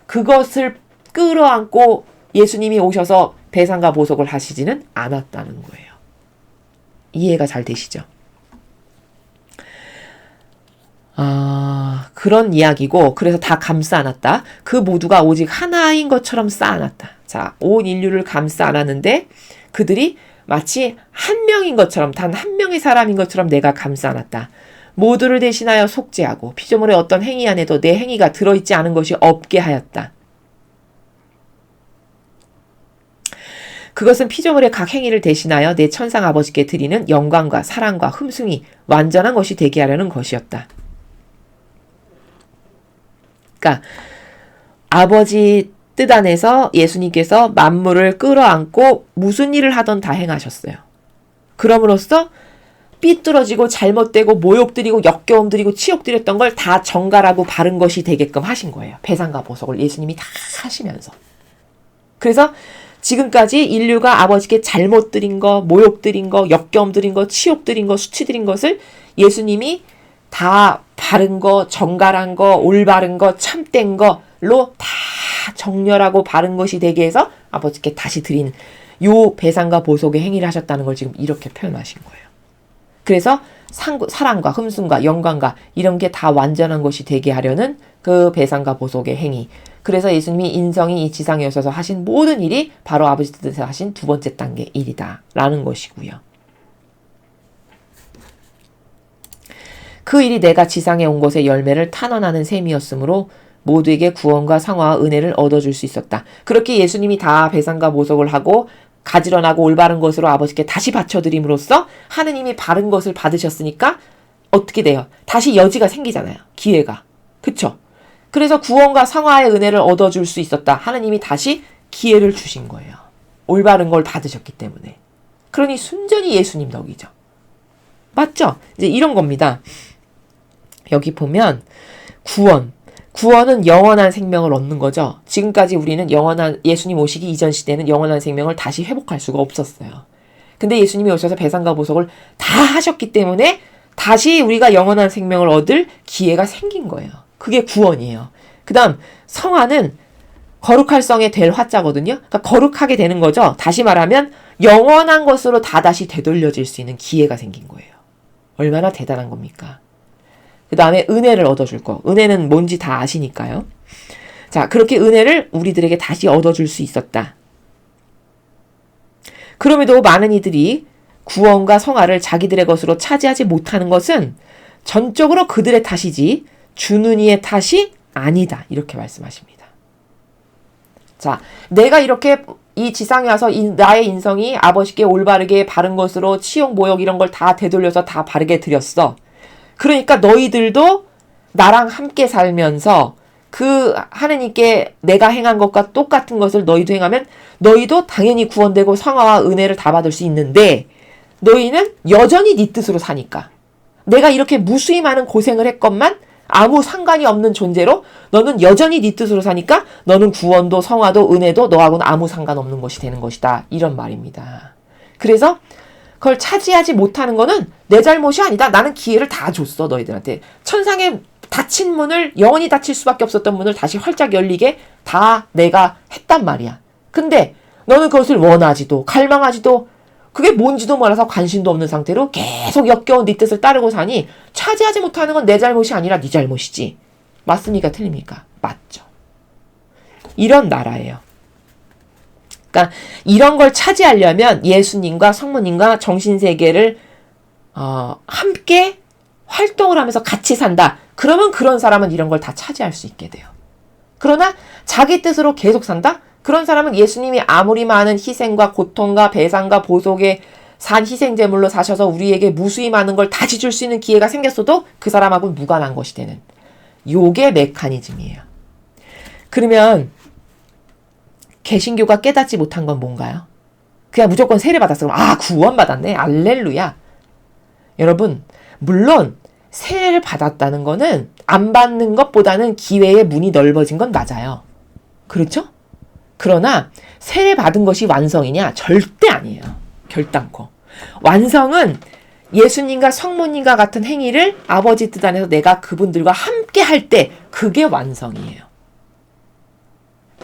Speaker 2: 그것을 끌어안고 예수님이 오셔서 배상과 보석을 하시지는 않았다는 거예요. 이해가 잘 되시죠? 그런 이야기고, 그래서 다 감싸 안았다. 그 모두가 오직 하나인 것처럼 쌓아 안았다. 자, 온 인류를 감싸 안았는데 그들이 마치 한 명인 것처럼, 단 한 명의 사람인 것처럼 내가 감싸 안았다. 모두를 대신하여 속죄하고 피조물의 어떤 행위 안에도 내 행위가 들어있지 않은 것이 없게 하였다. 그것은 피조물의 각 행위를 대신하여 내 천상 아버지께 드리는 영광과 사랑과 흠숭이 완전한 것이 되게 하려는 것이었다. 그러니까 아버지 뜻 안에서 예수님께서 만물을 끌어안고 무슨 일을 하던 다 행하셨어요. 그럼으로써 삐뚤어지고 잘못되고 모욕드리고 역겨움드리고 치욕드렸던 걸 다 정갈하고 바른 것이 되게끔 하신 거예요. 배상과 보석을 예수님이 다 하시면서. 그래서 지금까지 인류가 아버지께 잘못드린 거, 모욕드린 거, 역겨움드린 거, 치욕드린 거, 수치드린 것을 예수님이 다 바른 거, 정갈한 거, 올바른 거, 참된 거로 다 정렬하고 바른 것이 되게 해서 아버지께 다시 드린 요 배상과 보석의 행위를 하셨다는 걸 지금 이렇게 표현하신 거예요. 그래서 사랑과 흠숭과 영광과 이런 게 다 완전한 것이 되게 하려는 그 배상과 보석의 행위. 그래서 예수님이 인성이 이 지상에 오셔서 하신 모든 일이 바로 아버지 뜻에서 하신 두 번째 단계 일이다 라는 것이고요. 그 일이 내가 지상에 온 것의 열매를 탄원하는 셈이었으므로 모두에게 구원과 상화와 은혜를 얻어줄 수 있었다. 그렇게 예수님이 다 배상과 보석을 하고 가지런하고 올바른 것으로 아버지께 다시 바쳐드림으로써 하느님이 바른 것을 받으셨으니까 어떻게 돼요? 다시 여지가 생기잖아요. 기회가. 그쵸? 그래서 구원과 상화의 은혜를 얻어줄 수 있었다. 하느님이 다시 기회를 주신 거예요. 올바른 걸 받으셨기 때문에. 그러니 순전히 예수님 덕이죠. 맞죠? 이제 이런 겁니다. 여기 보면 구원은 영원한 생명을 얻는 거죠. 지금까지 우리는 예수님 오시기 이전 시대는 영원한 생명을 다시 회복할 수가 없었어요. 근데 예수님이 오셔서 배상과 보석을 다 하셨기 때문에 다시 우리가 영원한 생명을 얻을 기회가 생긴 거예요. 그게 구원이에요. 그 다음 성화는 거룩할 성에 될 화자거든요. 그러니까 거룩하게 되는 거죠. 다시 말하면 영원한 것으로 다시 되돌려질 수 있는 기회가 생긴 거예요. 얼마나 대단한 겁니까? 그 다음에 은혜를 얻어줄 거. 은혜는 뭔지 다 아시니까요. 자, 그렇게 은혜를 우리들에게 다시 얻어줄 수 있었다. 그럼에도 많은 이들이 구원과 성화를 자기들의 것으로 차지하지 못하는 것은 전적으로 그들의 탓이지 주는 이의 탓이 아니다. 이렇게 말씀하십니다. 자, 내가 이렇게 이 지상에 와서 나의 인성이 아버지께 올바르게 바른 것으로 치욕, 모욕 이런 걸 다 되돌려서 다 바르게 드렸어. 그러니까 너희들도 나랑 함께 살면서 그 하느님께 내가 행한 것과 똑같은 것을 너희도 행하면 너희도 당연히 구원되고 성화와 은혜를 다 받을 수 있는데 너희는 여전히 네 뜻으로 사니까 내가 이렇게 무수히 많은 고생을 했건만 아무 상관이 없는 존재로 너는 여전히 네 뜻으로 사니까 너는 구원도 성화도 은혜도 너하고는 아무 상관없는 것이 되는 것이다. 이런 말입니다. 그래서 그걸 차지하지 못하는 거는 내 잘못이 아니다. 나는 기회를 다 줬어 너희들한테. 천상에 닫힌 문을 영원히 닫힐 수밖에 없었던 문을 다시 활짝 열리게 다 내가 했단 말이야. 근데 너는 그것을 원하지도 갈망하지도 그게 뭔지도 몰라서 관심도 없는 상태로 계속 역겨운 네 뜻을 따르고 사니 차지하지 못하는 건 내 잘못이 아니라 네 잘못이지. 맞습니까? 틀립니까? 맞죠. 이런 나라예요. 그러니까 이런 걸 차지하려면 예수님과 성모님과 정신세계를 함께 활동을 하면서 같이 산다. 그러면 그런 사람은 이런 걸 다 차지할 수 있게 돼요. 그러나 자기 뜻으로 계속 산다? 그런 사람은 예수님이 아무리 많은 희생과 고통과 배상과 보속에 산 희생제물로 사셔서 우리에게 무수히 많은 걸 다 지줄 수 있는 기회가 생겼어도 그 사람하고는 무관한 것이 되는 요게 메커니즘이에요. 그러면 개신교가 깨닫지 못한 건 뭔가요? 그냥 무조건 세례 받았어. 그럼 구원받았네. 알렐루야. 여러분, 물론 세례를 받았다는 거는 안 받는 것보다는 기회의 문이 넓어진 건 맞아요. 그렇죠? 그러나 세례 받은 것이 완성이냐? 절대 아니에요. 결단코. 완성은 예수님과 성모님과 같은 행위를 아버지 뜻 안에서 내가 그분들과 함께 할 때 그게 완성이에요.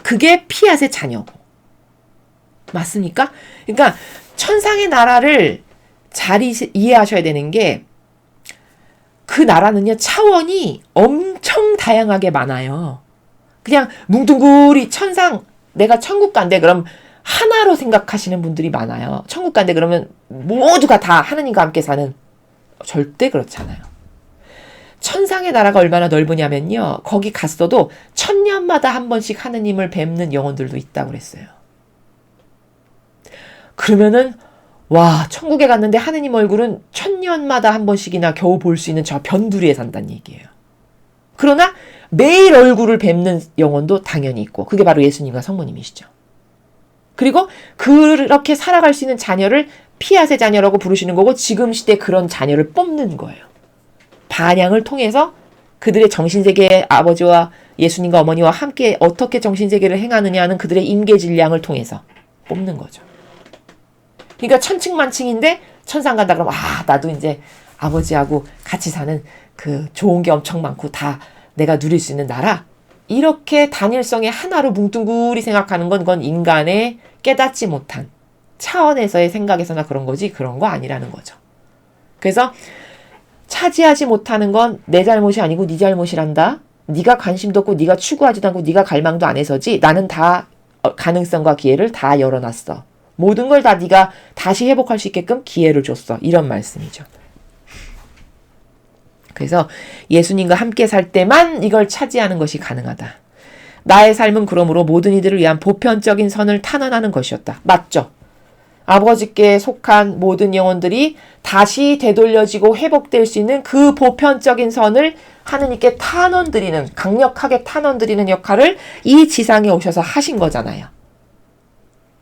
Speaker 2: 그게 피앗의 자녀고. 맞습니까? 그러니까 천상의 나라를 잘 이해하셔야 되는 게 그 나라는요, 차원이 엄청 다양하게 많아요. 그냥 뭉뚱그리 내가 천국 간대 그럼 하나로 생각하시는 분들이 많아요. 천국 간대 그러면 모두가 다 하느님과 함께 사는, 절대 그렇지 않아요. 천상의 나라가 얼마나 넓으냐면요, 거기 갔어도 1000년마다 한 번씩 하느님을 뵙는 영혼들도 있다고 그랬어요. 그러면은 와, 천국에 갔는데 하느님 얼굴은 1000년마다 한 번씩이나 겨우 볼 수 있는 저 변두리에 산다는 얘기예요. 그러나 매일 얼굴을 뵙는 영혼도 당연히 있고, 그게 바로 예수님과 성모님이시죠. 그리고 그렇게 살아갈 수 있는 자녀를 피앗의 자녀라고 부르시는 거고, 지금 시대에 그런 자녀를 뽑는 거예요. 반향을 통해서 그들의 정신세계의 아버지와 예수님과 어머니와 함께 어떻게 정신세계를 행하느냐는 그들의 임계질량을 통해서 뽑는 거죠. 그러니까 천층만층인데 천상 간다 그러면 나도 이제 아버지하고 같이 사는 그 좋은 게 엄청 많고 다 내가 누릴 수 있는 나라, 이렇게 단일성의 하나로 뭉뚱그리 생각하는 그건 인간의 깨닫지 못한 차원에서의 생각에서나 그런 거지 그런 거 아니라는 거죠. 그래서 차지하지 못하는 건 내 잘못이 아니고 네 잘못이란다. 네가 관심도 없고 네가 추구하지도 않고 네가 갈망도 안 해서지. 나는 다 가능성과 기회를 다 열어놨어. 모든 걸 다 네가 다시 회복할 수 있게끔 기회를 줬어. 이런 말씀이죠. 그래서 예수님과 함께 살 때만 이걸 차지하는 것이 가능하다. 나의 삶은 그러므로 모든 이들을 위한 보편적인 선을 탄원하는 것이었다. 맞죠? 아버지께 속한 모든 영혼들이 다시 되돌려지고 회복될 수 있는 그 보편적인 선을 하느님께 탄원드리는, 강력하게 탄원드리는 역할을 이 지상에 오셔서 하신 거잖아요.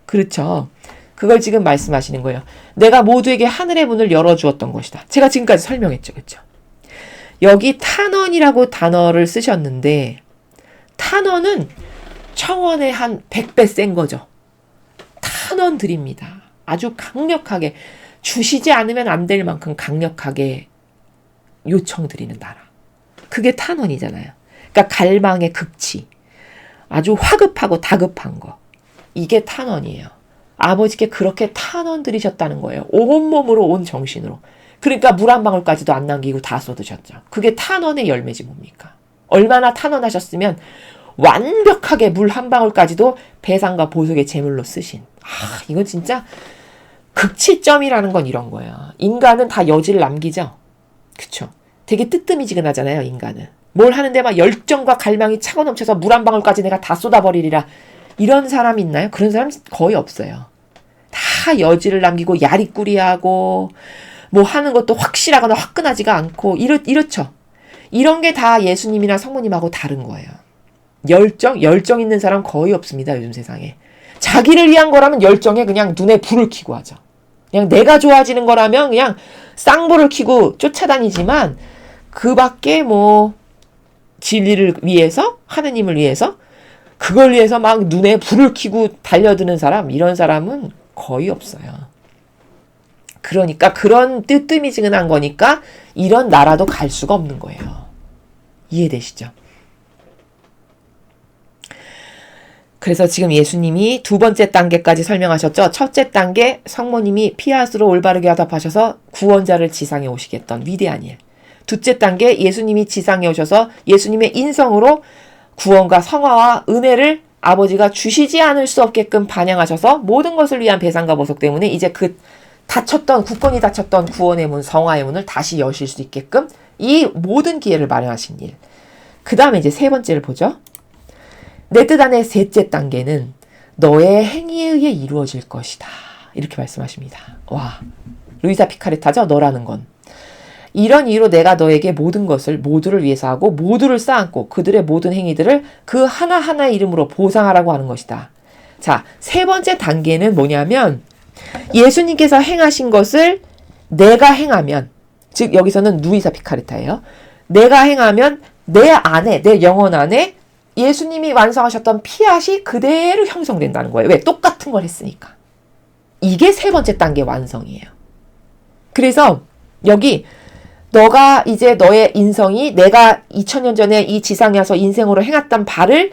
Speaker 2: 그렇죠. 그걸 지금 말씀하시는 거예요. 내가 모두에게 하늘의 문을 열어주었던 것이다. 제가 지금까지 설명했죠. 그렇죠? 여기 탄원이라고 단어를 쓰셨는데, 탄원은 청원의 한 100배 센 거죠. 탄원 드립니다. 아주 강력하게, 주시지 않으면 안 될 만큼 강력하게 요청드리는 나라. 그게 탄원이잖아요. 그러니까 갈망의 극치. 아주 화급하고 다급한 거. 이게 탄원이에요. 아버지께 그렇게 탄원 드리셨다는 거예요. 온몸으로 온 정신으로. 그러니까 물 한 방울까지도 안 남기고 다 쏟으셨죠. 그게 탄원의 열매지 뭡니까? 얼마나 탄원하셨으면 완벽하게 물 한 방울까지도 배상과 보속의 제물로 쓰신. 이건 진짜 극치점이라는 건 이런 거예요. 인간은 다 여지를 남기죠. 그쵸? 되게 뜨뜨미지근하잖아요, 인간은. 뭘 하는데 막 열정과 갈망이 차고 넘쳐서 물 한 방울까지 내가 다 쏟아버리리라. 이런 사람 있나요? 그런 사람 거의 없어요. 다 여지를 남기고 야리꾸리하고 뭐 하는 것도 확실하거나 화끈하지가 않고 이렇죠. 이런 게 다 예수님이나 성모님하고 다른 거예요. 열정 있는 사람 거의 없습니다, 요즘 세상에. 자기를 위한 거라면 열정에 그냥 눈에 불을 켜고 하죠. 그냥 내가 좋아지는 거라면 그냥 쌍불을 켜고 쫓아다니지만 그 밖에 뭐 진리를 위해서, 하느님을 위해서, 그걸 위해서 막 눈에 불을 켜고 달려드는 사람, 이런 사람은 거의 없어요. 그러니까 그런 뜨뜨미지근한 거니까 이런 나라도 갈 수가 없는 거예요. 이해되시죠? 그래서 지금 예수님이 두 번째 단계까지 설명하셨죠. 첫째 단계, 성모님이 피앗으로 올바르게 화답하셔서 구원자를 지상에 오시게 했던 위대한 일. 둘째 단계, 예수님이 지상에 오셔서 예수님의 인성으로 구원과 성화와 은혜를 아버지가 주시지 않을 수 없게끔 반영하셔서 모든 것을 위한 배상과 보석 때문에 이제 그 굳건히 닫혔던 구원의 문, 성화의 문을 다시 여실 수 있게끔 이 모든 기회를 마련하신 일. 그 다음에 이제 세 번째를 보죠. 내 뜻 안의 셋째 단계는 너의 행위에 의해 이루어질 것이다. 이렇게 말씀하십니다. 와, 루이사 피카레타죠? 너라는 건. 이런 이유로 내가 너에게 모든 것을 모두를 위해서 하고 모두를 쌓았고 그들의 모든 행위들을 그 하나하나의 이름으로 보상하라고 하는 것이다. 자, 세 번째 단계는 뭐냐면 예수님께서 행하신 것을 내가 행하면, 즉 여기서는 누이사 피카레타예요. 내가 행하면 내 안에, 내 영혼 안에 예수님이 완성하셨던 피앗이 그대로 형성된다는 거예요. 왜? 똑같은 걸 했으니까. 이게 세 번째 단계 완성이에요. 그래서 여기 너가 이제 너의 인성이 내가 2000년 전에 이 지상에 와서 인생으로 행했던 바를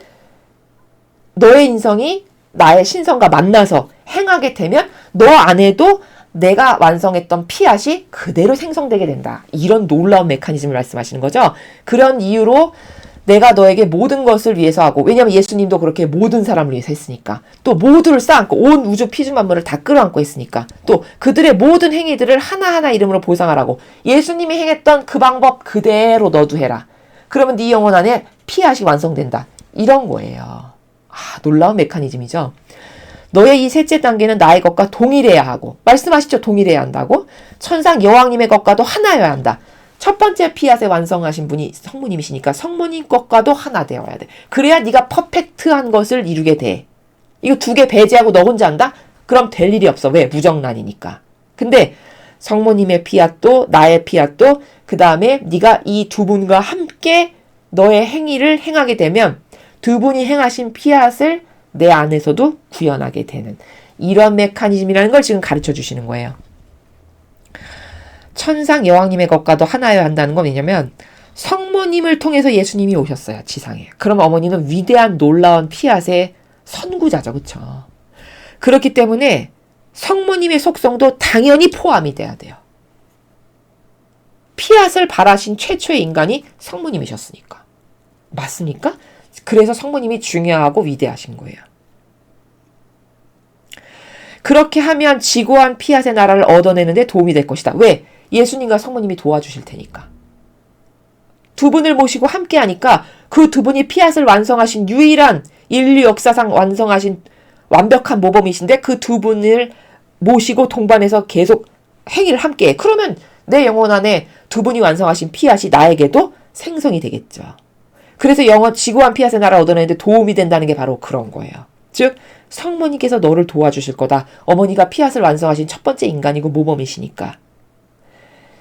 Speaker 2: 너의 인성이 나의 신성과 만나서 행하게 되면 너 안에도 내가 완성했던 피앗이 그대로 생성되게 된다. 이런 놀라운 메커니즘을 말씀하시는 거죠. 그런 이유로 내가 너에게 모든 것을 위해서 하고, 왜냐하면 예수님도 그렇게 모든 사람을 위해서 했으니까, 또 모두를 쌓았고 온 우주 피조 만물을 다 끌어안고 했으니까, 또 그들의 모든 행위들을 하나하나 이름으로 보상하라고, 예수님이 행했던 그 방법 그대로 너도 해라. 그러면 네 영혼 안에 피앗이 완성된다. 이런 거예요. 놀라운 메커니즘이죠. 너의 이 셋째 단계는 나의 것과 동일해야 하고, 말씀하시죠. 동일해야 한다고. 천상 여왕님의 것과도 하나여야 한다. 첫 번째 피앗에 완성하신 분이 성모님이시니까 성모님 것과도 하나 되어야 돼. 그래야 네가 퍼펙트한 것을 이루게 돼. 이거 두 개 배제하고 너 혼자 한다? 그럼 될 일이 없어. 왜? 무정란이니까. 근데 성모님의 피앗도 나의 피앗도 그 다음에 네가 이 두 분과 함께 너의 행위를 행하게 되면 두 분이 행하신 피앗을 내 안에서도 구현하게 되는 이런 메커니즘이라는 걸 지금 가르쳐 주시는 거예요. 천상 여왕님의 것과도 하나여야 한다는 건 왜냐면 성모님을 통해서 예수님이 오셨어요. 지상에. 그럼 어머니는 위대한 놀라운 피앗의 선구자죠. 그렇죠? 그렇기 때문에 성모님의 속성도 당연히 포함이 돼야 돼요. 피앗을 발하신 최초의 인간이 성모님이셨으니까. 맞습니까? 그래서 성모님이 중요하고 위대하신 거예요. 그렇게 하면 지고한 피앗의 나라를 얻어내는데 도움이 될 것이다. 왜? 예수님과 성모님이 도와주실 테니까. 두 분을 모시고 함께 하니까 그 두 분이 피앗을 완성하신 유일한 인류 역사상 완성하신 완벽한 모범이신데 그 두 분을 모시고 동반해서 계속 행위를 함께 해. 그러면 내 영혼 안에 두 분이 완성하신 피앗이 나에게도 생성이 되겠죠. 그래서 지고한 피앗의 나라 얻어내는데 도움이 된다는 게 바로 그런 거예요. 즉 성모님께서 너를 도와주실 거다. 어머니가 피앗을 완성하신 첫 번째 인간이고 모범이시니까.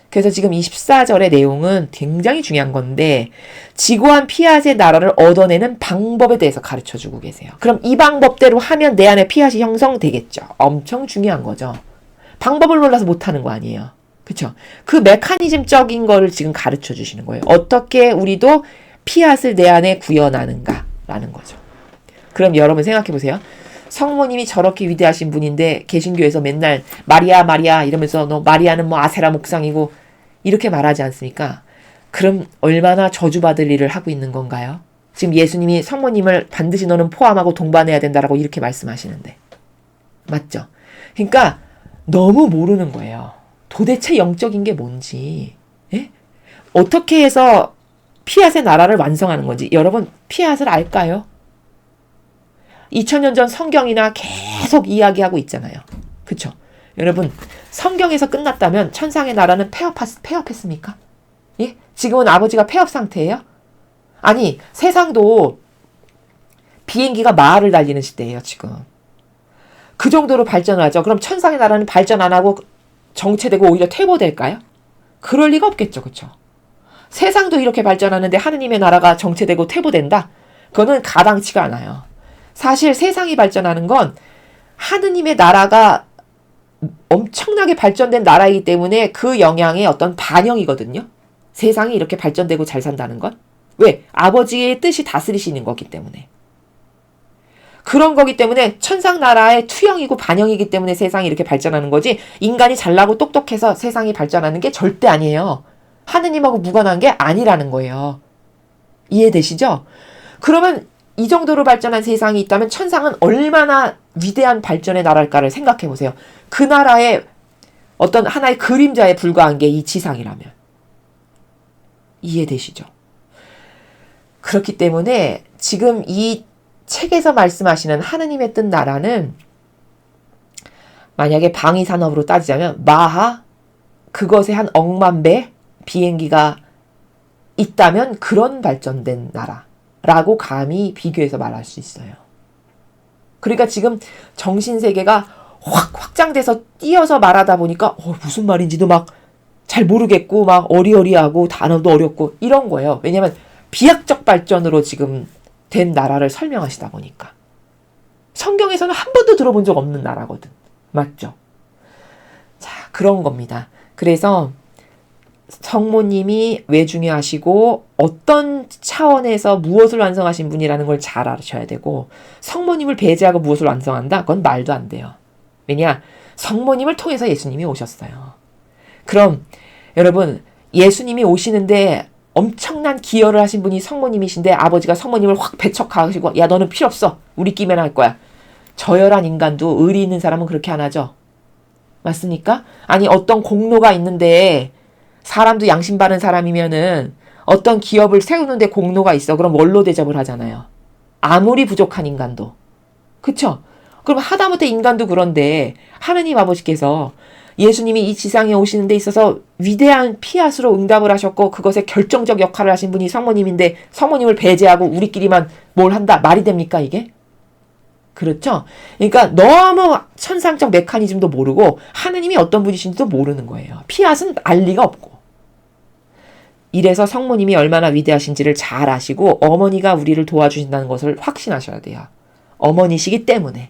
Speaker 2: 그래서 지금 24절의 내용은 굉장히 중요한 건데 지고한 피앗의 나라를 얻어내는 방법에 대해서 가르쳐주고 계세요. 그럼 이 방법대로 하면 내 안에 피앗이 형성되겠죠. 엄청 중요한 거죠. 방법을 몰라서 못하는 거 아니에요. 그렇죠? 그 메커니즘적인 거를 지금 가르쳐주시는 거예요. 어떻게 우리도 피앗을 내 안에 구현하는가라는 거죠. 그럼 여러분 생각해 보세요. 성모님이 저렇게 위대하신 분인데 개신교에서 맨날 마리아 마리아 이러면서 너 마리아는 뭐 아세라 목상이고 이렇게 말하지 않습니까? 그럼 얼마나 저주받을 일을 하고 있는 건가요? 지금 예수님이 성모님을 반드시 너는 포함하고 동반해야 된다라고 이렇게 말씀하시는데. 맞죠? 그러니까 너무 모르는 거예요. 도대체 영적인 게 뭔지. 예? 어떻게 해서 피앗의 나라를 완성하는 건지. 여러분 피앗을 알까요? 2000년 전 성경이나 계속 이야기하고 있잖아요. 그쵸? 여러분 성경에서 끝났다면 천상의 나라는 폐업했습니까? 예? 지금은 아버지가 폐업 상태예요? 아니 세상도 비행기가 마을을 달리는 시대예요. 지금. 그 정도로 발전을 하죠. 그럼 천상의 나라는 발전 안 하고 정체되고 오히려 퇴보될까요? 그럴 리가 없겠죠. 그쵸? 세상도 이렇게 발전하는데 하느님의 나라가 정체되고 퇴보된다? 그거는 가당치가 않아요. 사실 세상이 발전하는 건 하느님의 나라가 엄청나게 발전된 나라이기 때문에 그 영향의 어떤 반영이거든요. 세상이 이렇게 발전되고 잘 산다는 건. 왜? 아버지의 뜻이 다스리시는 거기 때문에. 그런 거기 때문에 천상 나라의 투영이고 반영이기 때문에 세상이 이렇게 발전하는 거지 인간이 잘나고 똑똑해서 세상이 발전하는 게 절대 아니에요. 하느님하고 무관한 게 아니라는 거예요. 이해되시죠? 그러면 이 정도로 발전한 세상이 있다면 천상은 얼마나 위대한 발전의 나라일까를 생각해 보세요. 그 나라의 어떤 하나의 그림자에 불과한 게 이 지상이라면. 이해되시죠? 그렇기 때문에 지금 이 책에서 말씀하시는 하느님의 뜻 나라는 만약에 방위 산업으로 따지자면 마하 그것에 한 억만 배 비행기가 있다면 그런 발전된 나라라고 감히 비교해서 말할 수 있어요. 그러니까 지금 정신세계가 확 확장돼서 띄어서 말하다 보니까 무슨 말인지도 막 잘 모르겠고 막 어리어리하고 단어도 어렵고 이런 거예요. 왜냐하면 비약적 발전으로 지금 된 나라를 설명하시다 보니까. 성경에서는 한 번도 들어본 적 없는 나라거든. 맞죠? 자, 그런 겁니다. 그래서 성모님이 왜 중요하시고 어떤 차원에서 무엇을 완성하신 분이라는 걸 잘 아셔야 되고 성모님을 배제하고 무엇을 완성한다? 그건 말도 안 돼요. 왜냐? 성모님을 통해서 예수님이 오셨어요. 그럼 여러분 예수님이 오시는데 엄청난 기여를 하신 분이 성모님이신데 아버지가 성모님을 확 배척하시고 야 너는 필요 없어. 우리끼리만 할 거야. 저열한 인간도 의리 있는 사람은 그렇게 안 하죠. 맞습니까? 아니 어떤 공로가 있는데 사람도 양심 바른 사람이면은 어떤 기업을 세우는데 공로가 있어. 그럼 원로 대접을 하잖아요. 아무리 부족한 인간도. 그쵸? 그럼 하다못해 인간도 그런데 하느님 아버지께서 예수님이 이 지상에 오시는 데 있어서 위대한 피앗으로 응답을 하셨고 그것에 결정적 역할을 하신 분이 성모님인데 성모님을 배제하고 우리끼리만 뭘 한다. 말이 됩니까 이게? 그렇죠? 그러니까 너무 천상적 메커니즘도 모르고 하느님이 어떤 분이신지도 모르는 거예요. 피앗은 알 리가 없고. 이래서 성모님이 얼마나 위대하신지를 잘 아시고 어머니가 우리를 도와주신다는 것을 확신하셔야 돼요. 어머니시기 때문에.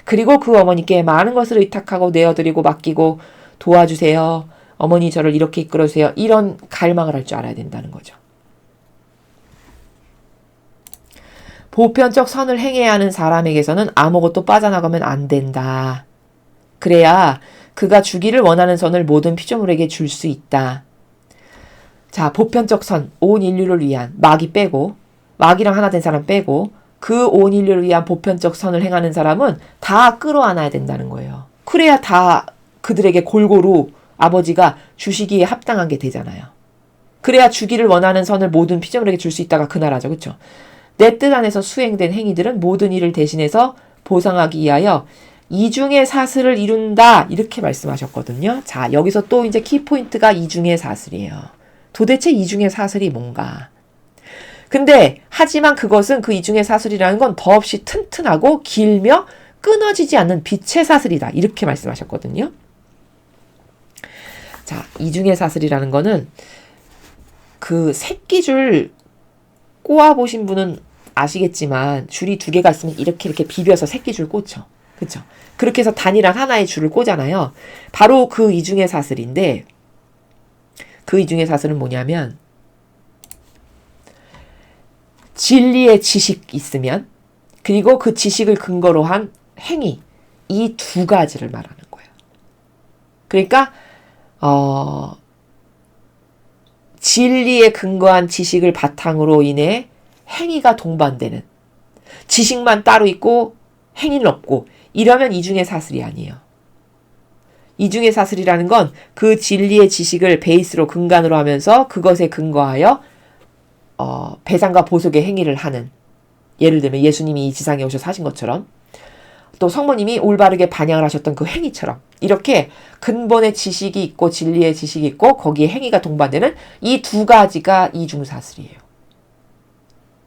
Speaker 2: 그리고 그 어머니께 많은 것을 의탁하고 내어드리고 맡기고 도와주세요. 어머니 저를 이렇게 이끌어주세요. 이런 갈망을 할 줄 알아야 된다는 거죠. 보편적 선을 행해야 하는 사람에게서는 아무것도 빠져나가면 안 된다. 그래야 그가 주기를 원하는 선을 모든 피조물에게 줄 수 있다. 자, 보편적 선, 온 인류를 위한 마귀 빼고 마귀랑 하나 된 사람 빼고 그 온 인류를 위한 보편적 선을 행하는 사람은 다 끌어안아야 된다는 거예요. 그래야 다 그들에게 골고루 아버지가 주시기에 합당한 게 되잖아요. 그래야 주기를 원하는 선을 모든 피조물에게 줄 수 있다가 그 나라죠. 그렇죠? 내 뜻 안에서 수행된 행위들은 모든 일을 대신해서 보상하기 위하여 이중의 사슬을 이룬다. 이렇게 말씀하셨거든요. 자, 여기서 또 이제 키포인트가 이중의 사슬이에요. 도대체 이중의 사슬이 뭔가? 근데 하지만 그것은 그 이중의 사슬이라는 건 더없이 튼튼하고 길며 끊어지지 않는 빛의 사슬이다. 이렇게 말씀하셨거든요. 자, 이중의 사슬이라는 거는 그 새끼줄 꼬아보신 분은 아시겠지만 줄이 두 개가 있으면 이렇게 비벼서 새끼줄 꽂죠. 그렇죠? 그렇게 해서 단이랑 하나의 줄을 꽂잖아요. 바로 그 이중의 사슬인데 그 이중의 사슬은 뭐냐면 진리의 지식 있으면 그리고 그 지식을 근거로 한 행위 이 두 가지를 말하는 거예요. 그러니까 진리에 근거한 지식을 바탕으로 인해 행위가 동반되는 지식만 따로 있고 행위는 없고 이러면 이중의 사슬이 아니에요. 이중의 사슬이라는 건 그 진리의 지식을 베이스로 근간으로 하면서 그것에 근거하여 배상과 보속의 행위를 하는 예를 들면 예수님이 이 지상에 오셔서 하신 것처럼 또 성모님이 올바르게 반향을 하셨던 그 행위처럼 이렇게 근본의 지식이 있고 진리의 지식이 있고 거기에 행위가 동반되는 이 두 가지가 이중사슬이에요.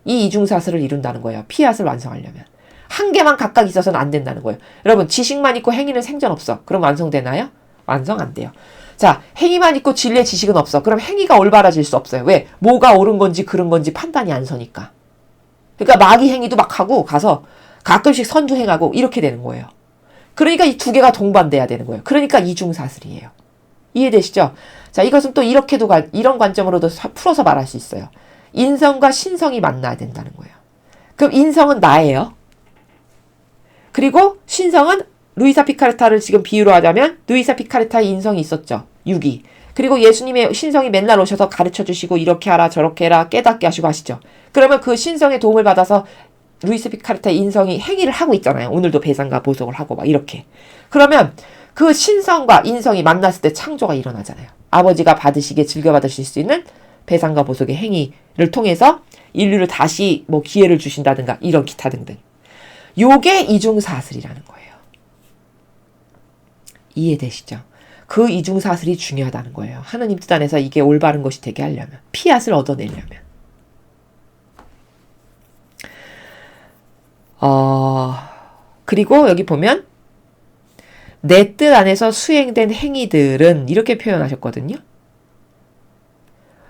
Speaker 2: 이 이중사슬을 이룬다는 거예요. 피앗을 완성하려면. 한 개만 각각 있어서는 안 된다는 거예요. 여러분 지식만 있고 행위는 생전 없어. 그럼 완성되나요? 완성 안 돼요. 자, 행위만 있고 진리의 지식은 없어. 그럼 행위가 올바라질 수 없어요. 왜? 뭐가 옳은 건지 그른 건지 판단이 안 서니까. 그러니까 마귀 행위도 막 하고 가서 가끔씩 선도 행하고 이렇게 되는 거예요. 그러니까 이 두 개가 동반돼야 되는 거예요. 그러니까 이중사슬이에요. 이해되시죠? 자, 이것은 또 이렇게도 이런 관점으로도 풀어서 말할 수 있어요. 인성과 신성이 만나야 된다는 거예요. 그럼 인성은 나예요. 그리고 신성은 루이사 피카르타를 지금 비유로 하자면 루이사 피카르타의 인성이 있었죠. 6이. 그리고 예수님의 신성이 맨날 오셔서 가르쳐 주시고 이렇게 하라 저렇게 해라 깨닫게 하시고 하시죠. 그러면 그 신성의 도움을 받아서 루이스 피카르타의 인성이 행위를 하고 있잖아요. 오늘도 배상과 보석을 하고 막 이렇게. 그러면 그 신성과 인성이 만났을 때 창조가 일어나잖아요. 아버지가 받으시기에 즐겨받으실 수 있는 배상과 보석의 행위를 통해서 인류를 다시 뭐 기회를 주신다든가 이런 기타 등등. 요게 이중사슬이라는 거예요. 이해되시죠? 그 이중사슬이 중요하다는 거예요. 하느님 뜻 안에서 이게 올바른 것이 되게 하려면, 피앗을 얻어내려면. 그리고 여기 보면 내 뜻 안에서 수행된 행위들은 이렇게 표현하셨거든요.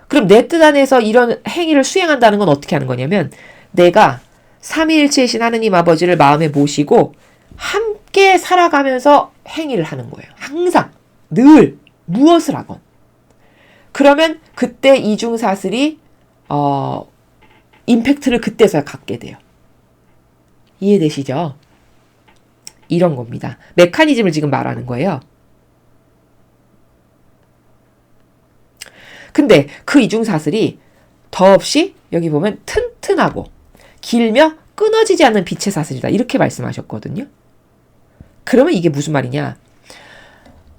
Speaker 2: 그럼 내 뜻 안에서 이런 행위를 수행한다는 건 어떻게 하는 거냐면 내가 삼위일체이신 하느님 아버지를 마음에 모시고 함께 살아가면서 행위를 하는 거예요. 항상 늘 무엇을 하건. 그러면 그때 이중사슬이 임팩트를 그때서야 갖게 돼요. 이해되시죠? 이런 겁니다. 메커니즘을 지금 말하는 거예요. 근데 그 이중사슬이 더없이 여기 보면 튼튼하고 길며 끊어지지 않는 빛의 사슬이다. 이렇게 말씀하셨거든요. 그러면 이게 무슨 말이냐?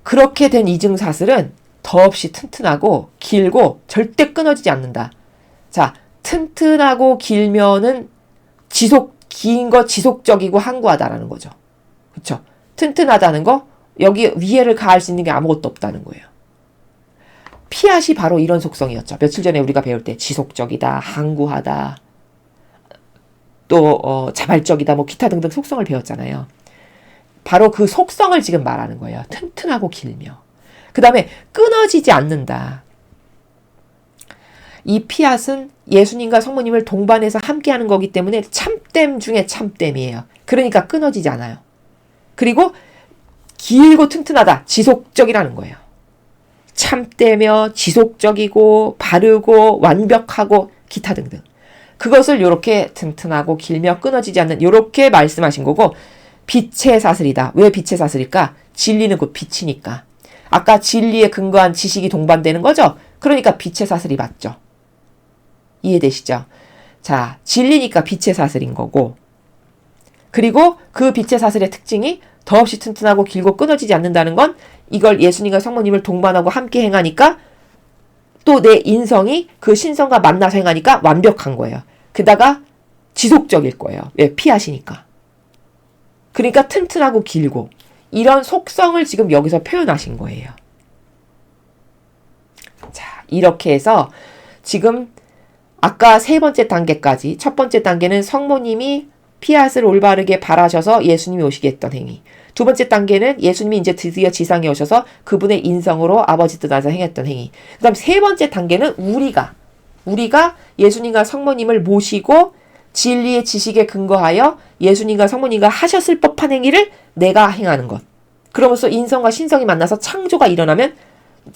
Speaker 2: 그렇게 된 이중사슬은 더없이 튼튼하고 길고 절대 끊어지지 않는다. 자, 튼튼하고 길면은 긴 거 지속적이고 항구하다라는 거죠. 그쵸? 튼튼하다는 거, 여기 위해를 가할 수 있는 게 아무것도 없다는 거예요. 피앗이 바로 이런 속성이었죠. 며칠 전에 우리가 배울 때 지속적이다, 항구하다, 또 자발적이다, 뭐 기타 등등 속성을 배웠잖아요. 바로 그 속성을 지금 말하는 거예요. 튼튼하고 길며. 그 다음에 끊어지지 않는다. 이 피앗은 예수님과 성모님을 동반해서 함께하는 거기 때문에 참됨 중에 참됨이에요. 그러니까 끊어지지 않아요. 그리고 길고 튼튼하다. 지속적이라는 거예요. 참되며 지속적이고 바르고 완벽하고 기타 등등. 그것을 이렇게 튼튼하고 길며 끊어지지 않는 이렇게 말씀하신 거고 빛의 사슬이다. 왜 빛의 사슬일까? 진리는 곧 빛이니까. 아까 진리에 근거한 지식이 동반되는 거죠? 그러니까 빛의 사슬이 맞죠? 이해되시죠? 자, 진리니까 빛의 사슬인 거고 그리고 그 빛의 사슬의 특징이 더없이 튼튼하고 길고 끊어지지 않는다는 건 이걸 예수님과 성모님을 동반하고 함께 행하니까 또 내 인성이 그 신성과 만나서 행하니까 완벽한 거예요. 게다가 지속적일 거예요. 왜? 피하시니까. 그러니까 튼튼하고 길고 이런 속성을 지금 여기서 표현하신 거예요. 자, 이렇게 해서 지금 아까 세 번째 단계까지 첫 번째 단계는 성모님이 피앗을 올바르게 바라셔서 예수님이 오시게 했던 행위. 두 번째 단계는 예수님이 이제 드디어 지상에 오셔서 그분의 인성으로 아버지 뜻 안에서 행했던 행위. 그 다음 세 번째 단계는 우리가 예수님과 성모님을 모시고 진리의 지식에 근거하여 예수님과 성모님과 하셨을 법한 행위를 내가 행하는 것. 그러면서 인성과 신성이 만나서 창조가 일어나면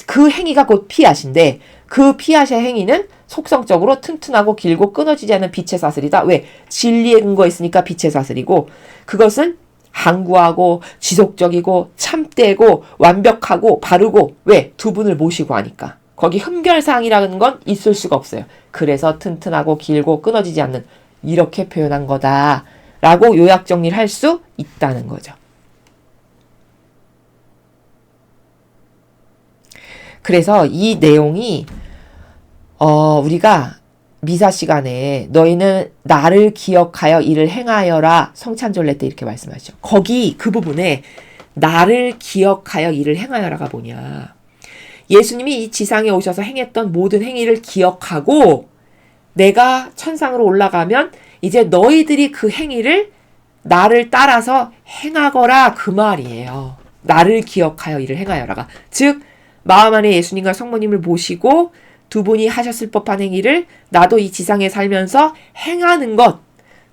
Speaker 2: 그 행위가 곧 피앗인데 그 피앗의 행위는 속성적으로 튼튼하고 길고 끊어지지 않는 빛의 사슬이다. 왜? 진리에 근거 있으니까 빛의 사슬이고 그것은 항구하고 지속적이고 참되고 완벽하고 바르고 왜? 두 분을 모시고 하니까. 거기 흠결사항이라는 건 있을 수가 없어요. 그래서 튼튼하고 길고 끊어지지 않는 이렇게 표현한 거다. 라고 요약 정리를 할 수 있다는 거죠. 그래서 이 내용이 우리가 미사 시간에 너희는 나를 기억하여 이를 행하여라 성찬절례 때 이렇게 말씀하시죠. 거기 그 부분에 나를 기억하여 이를 행하여라가 뭐냐. 예수님이 이 지상에 오셔서 행했던 모든 행위를 기억하고 내가 천상으로 올라가면 이제 너희들이 그 행위를 나를 따라서 행하거라 그 말이에요. 나를 기억하여 이를 행하여라가. 즉 마음 안에 예수님과 성모님을 모시고 두 분이 하셨을 법한 행위를 나도 이 지상에 살면서 행하는 것.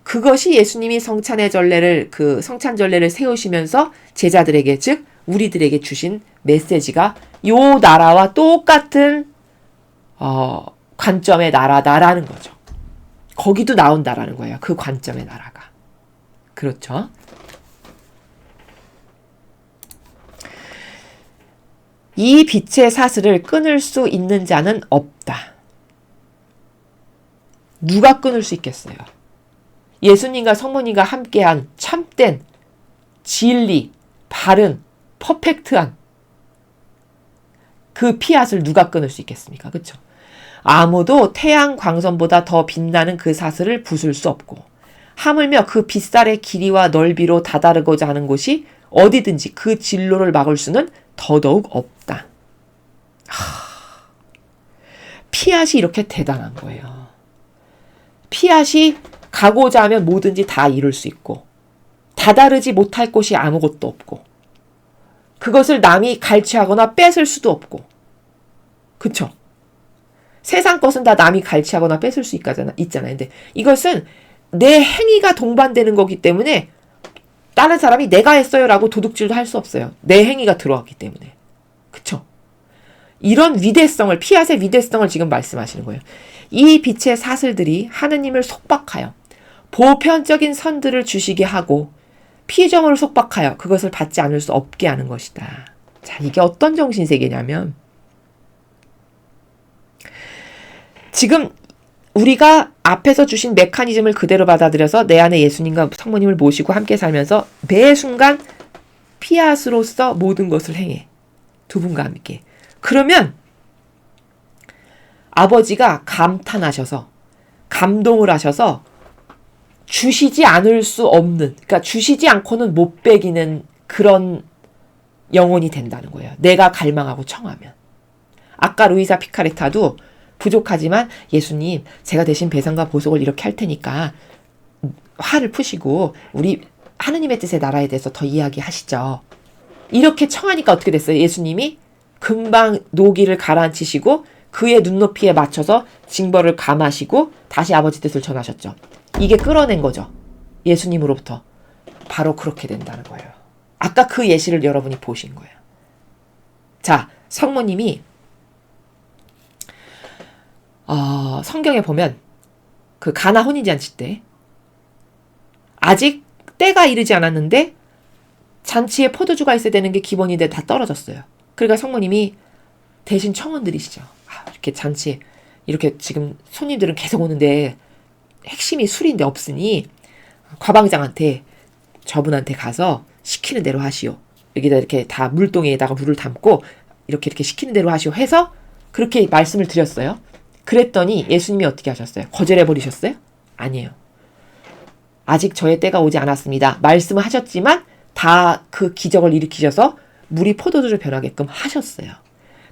Speaker 2: 그것이 예수님이 성찬의 성찬절례를 세우시면서 제자들에게 즉 우리들에게 주신 메시지가 요 나라와 똑같은 관점의 나라다라는 거죠. 거기도 나온다라는 거예요. 그 관점의 나라가. 그렇죠? 이 빛의 사슬을 끊을 수 있는 자는 없다. 누가 끊을 수 있겠어요? 예수님과 성모님과 함께한 참된 진리, 바른, 퍼펙트한 그 피앗을 누가 끊을 수 있겠습니까? 그렇죠? 아무도 태양 광선보다 더 빛나는 그 사슬을 부술 수 없고 하물며 그 빗살의 길이와 넓이로 다다르고자 하는 곳이 어디든지 그 진로를 막을 수는 더더욱 없다. 피앗이 이렇게 대단한 거예요. 피앗이 가고자 하면 뭐든지 다 이룰 수 있고 다다르지 못할 곳이 아무것도 없고 그것을 남이 갈취하거나 뺏을 수도 없고 그쵸? 세상 것은 다 남이 갈취하거나 뺏을 수 있잖아요. 근데 이것은 내 행위가 동반되는 거기 때문에 다른 사람이 내가 했어요 라고 도둑질도 할 수 없어요. 내 행위가 들어왔기 때문에. 그쵸? 이런 위대성을, 피앗의 위대성을 지금 말씀하시는 거예요. 이 빛의 사슬들이 하느님을 속박하여 보편적인 선들을 주시게 하고 피조물을 속박하여 그것을 받지 않을 수 없게 하는 것이다. 자, 이게 어떤 정신세계냐면 지금 우리가 앞에서 주신 메커니즘을 그대로 받아들여서 내 안에 예수님과 성모님을 모시고 함께 살면서 매 순간 피앗으로서 모든 것을 행해. 두 분과 함께. 그러면 아버지가 감탄하셔서 감동을 하셔서 주시지 않을 수 없는, 그러니까 주시지 않고는 못 배기는 그런 영혼이 된다는 거예요. 내가 갈망하고 청하면. 아까 루이사 피카레타도 부족하지만 예수님 제가 대신 배상과 보석을 이렇게 할 테니까 화를 푸시고 우리 하느님의 뜻의 나라에 대해서 더 이야기하시죠. 이렇게 청하니까 어떻게 됐어요? 예수님이 금방 노기를 가라앉히시고 그의 눈높이에 맞춰서 징벌을 감하시고 다시 아버지 뜻을 전하셨죠. 이게 끌어낸 거죠. 예수님으로부터. 바로 그렇게 된다는 거예요. 아까 그 예시를 여러분이 보신 거예요. 자, 성모님이 성경에 보면 그 가나 혼인잔치 때 아직 때가 이르지 않았는데 잔치에 포도주가 있어야 되는 게 기본인데 다 떨어졌어요. 그러니까 성모님이 대신 청원 드리시죠. 이렇게 잔치에 이렇게 지금 손님들은 계속 오는데 핵심이 술인데 없으니 과방장한테 저분한테 가서 시키는 대로 하시오. 여기다 이렇게 다 물동에다가 물을 담고 이렇게 시키는 대로 하시오 해서 그렇게 말씀을 드렸어요. 그랬더니 예수님이 어떻게 하셨어요? 거절해버리셨어요? 아니에요. 아직 저의 때가 오지 않았습니다. 말씀을 하셨지만 다 그 기적을 일으키셔서 물이 포도주로 변하게끔 하셨어요.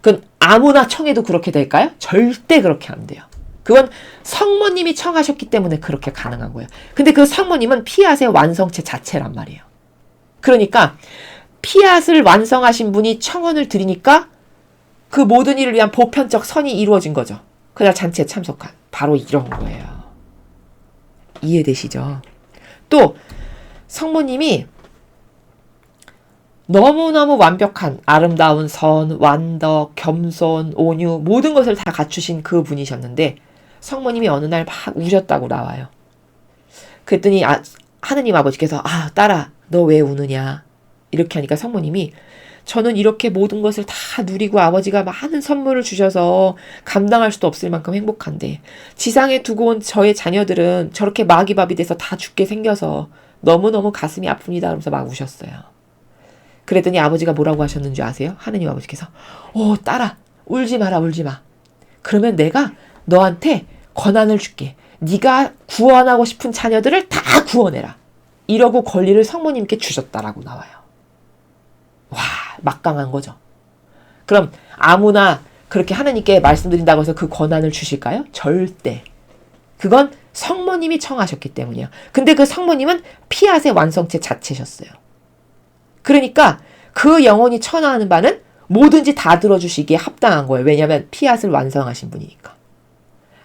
Speaker 2: 그건 아무나 청해도 그렇게 될까요? 절대 그렇게 안 돼요. 그건 성모님이 청하셨기 때문에 그렇게 가능한 거예요. 근데 그 성모님은 피앗의 완성체 자체란 말이에요. 그러니까 피앗을 완성하신 분이 청원을 드리니까 그 모든 일을 위한 보편적 선이 이루어진 거죠. 그날 잔치에 참석한 바로 이런 거예요. 이해되시죠? 또 성모님이 너무너무 완벽한 아름다운 선, 완덕, 겸손, 온유 모든 것을 다 갖추신 그 분이셨는데 성모님이 어느 날 막 우셨다고 나와요. 그랬더니 하느님 아버지께서 딸아 너 왜 우느냐 이렇게 하니까 성모님이 저는 이렇게 모든 것을 다 누리고 아버지가 많은 선물을 주셔서 감당할 수도 없을 만큼 행복한데 지상에 두고 온 저의 자녀들은 저렇게 마귀밥이 돼서 다 죽게 생겨서 너무너무 가슴이 아픕니다 하면서 막 우셨어요. 그랬더니 아버지가 뭐라고 하셨는지 아세요? 하느님 아버지께서 딸아 울지 마라 울지 마. 그러면 내가 너한테 권한을 줄게. 네가 구원하고 싶은 자녀들을 다 구원해라. 이러고 권리를 성모님께 주셨다라고 나와요. 와 막강한 거죠. 그럼 아무나 그렇게 하느님께 말씀드린다고 해서 그 권한을 주실까요? 절대. 그건 성모님이 청하셨기 때문이에요. 근데 그 성모님은 피앗의 완성체 자체셨어요. 그러니까 그 영혼이 천하하는 바는 뭐든지 다 들어주시기에 합당한 거예요. 왜냐하면 피앗을 완성하신 분이니까.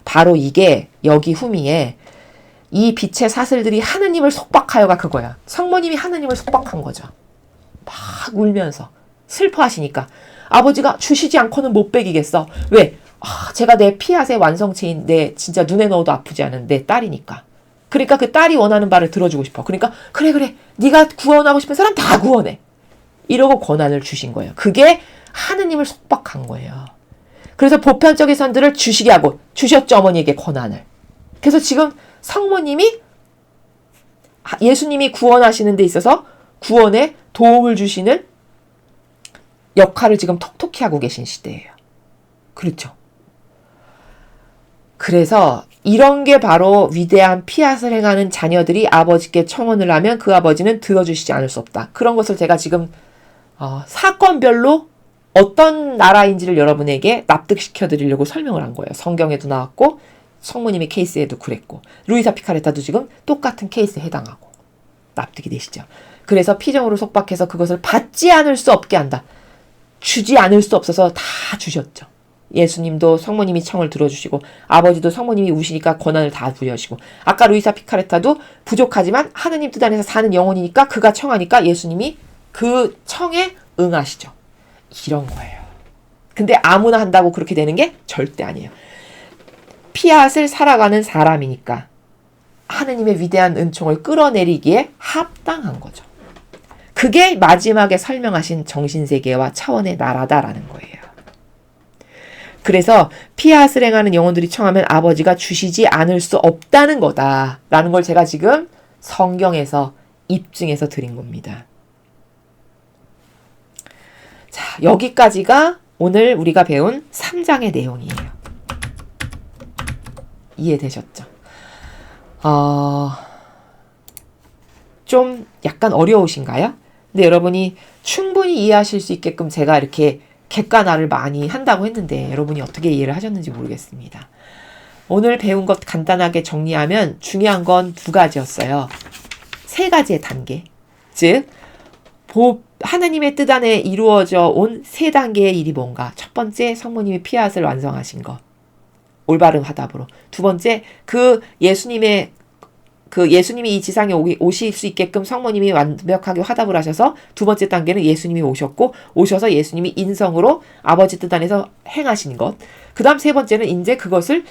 Speaker 2: 바로 이게 여기 후미에 이 빛의 사슬들이 하느님을 속박하여가 그거야. 성모님이 하느님을 속박한 거죠. 막 울면서 슬퍼하시니까 아버지가 주시지 않고는 못 배기겠어. 왜? 제가 내 피앗의 완성체인데 진짜 눈에 넣어도 아프지 않은 내 딸이니까. 그러니까 그 딸이 원하는 바를 들어주고 싶어. 그러니까 그래 네가 구원하고 싶은 사람 다 구원해. 이러고 권한을 주신 거예요. 그게 하느님을 속박한 거예요. 그래서 보편적인 선들을 주시게 하고 주셨죠. 어머니에게 권한을. 그래서 지금 성모님이 예수님이 구원하시는 데 있어서 구원에 도움을 주시는 역할을 지금 톡톡히 하고 계신 시대예요. 그렇죠. 그래서 이런 게 바로 위대한 피앗을 행하는 자녀들이 아버지께 청혼을 하면 그 아버지는 들어주시지 않을 수 없다. 그런 것을 제가 지금 사건별로 어떤 나라인지를 여러분에게 납득시켜 드리려고 설명을 한 거예요. 성경에도 나왔고 성모님의 케이스에도 그랬고 루이사 피카레타도 지금 똑같은 케이스에 해당하고 납득이 되시죠. 그래서 피정으로 속박해서 그것을 받지 않을 수 없게 한다. 주지 않을 수 없어서 다 주셨죠. 예수님도 성모님이 청을 들어주시고 아버지도 성모님이 우시니까 권한을 다 부여하시고 아까 루이사 피카레타도 부족하지만 하느님 뜻 안에서 사는 영혼이니까 그가 청하니까 예수님이 그 청에 응하시죠. 이런 거예요. 근데 아무나 한다고 그렇게 되는 게 절대 아니에요. 피앗을 살아가는 사람이니까 하느님의 위대한 은총을 끌어내리기에 합당한 거죠. 그게 마지막에 설명하신 정신세계와 차원의 나라다라는 거예요. 그래서 피앗을 행하는 영혼들이 청하면 아버지가 주시지 않을 수 없다는 거다라는 걸 제가 지금 성경에서 입증해서 드린 겁니다. 자, 여기까지가 오늘 우리가 배운 3장의 내용이에요. 이해되셨죠? 좀 약간 어려우신가요? 근데 여러분이 충분히 이해하실 수 있게끔 제가 이렇게 객관화를 많이 한다고 했는데 여러분이 어떻게 이해를 하셨는지 모르겠습니다. 오늘 배운 것 간단하게 정리하면 중요한 건 2가지였어요. 3가지의 단계. 즉 하나님의 뜻 안에 이루어져 온 3단계의 일이 뭔가. 첫 번째, 성모님의 피앗을 완성하신 것. 올바른 화답으로. 2번째, 예수님이 이 지상에 오실 수 있게끔 성모님이 완벽하게 화답을 하셔서 2번째 단계는 예수님이 오셔서 예수님이 인성으로 아버지 뜻 안에서 행하신 것. 그 다음 3번째는 이제 그것을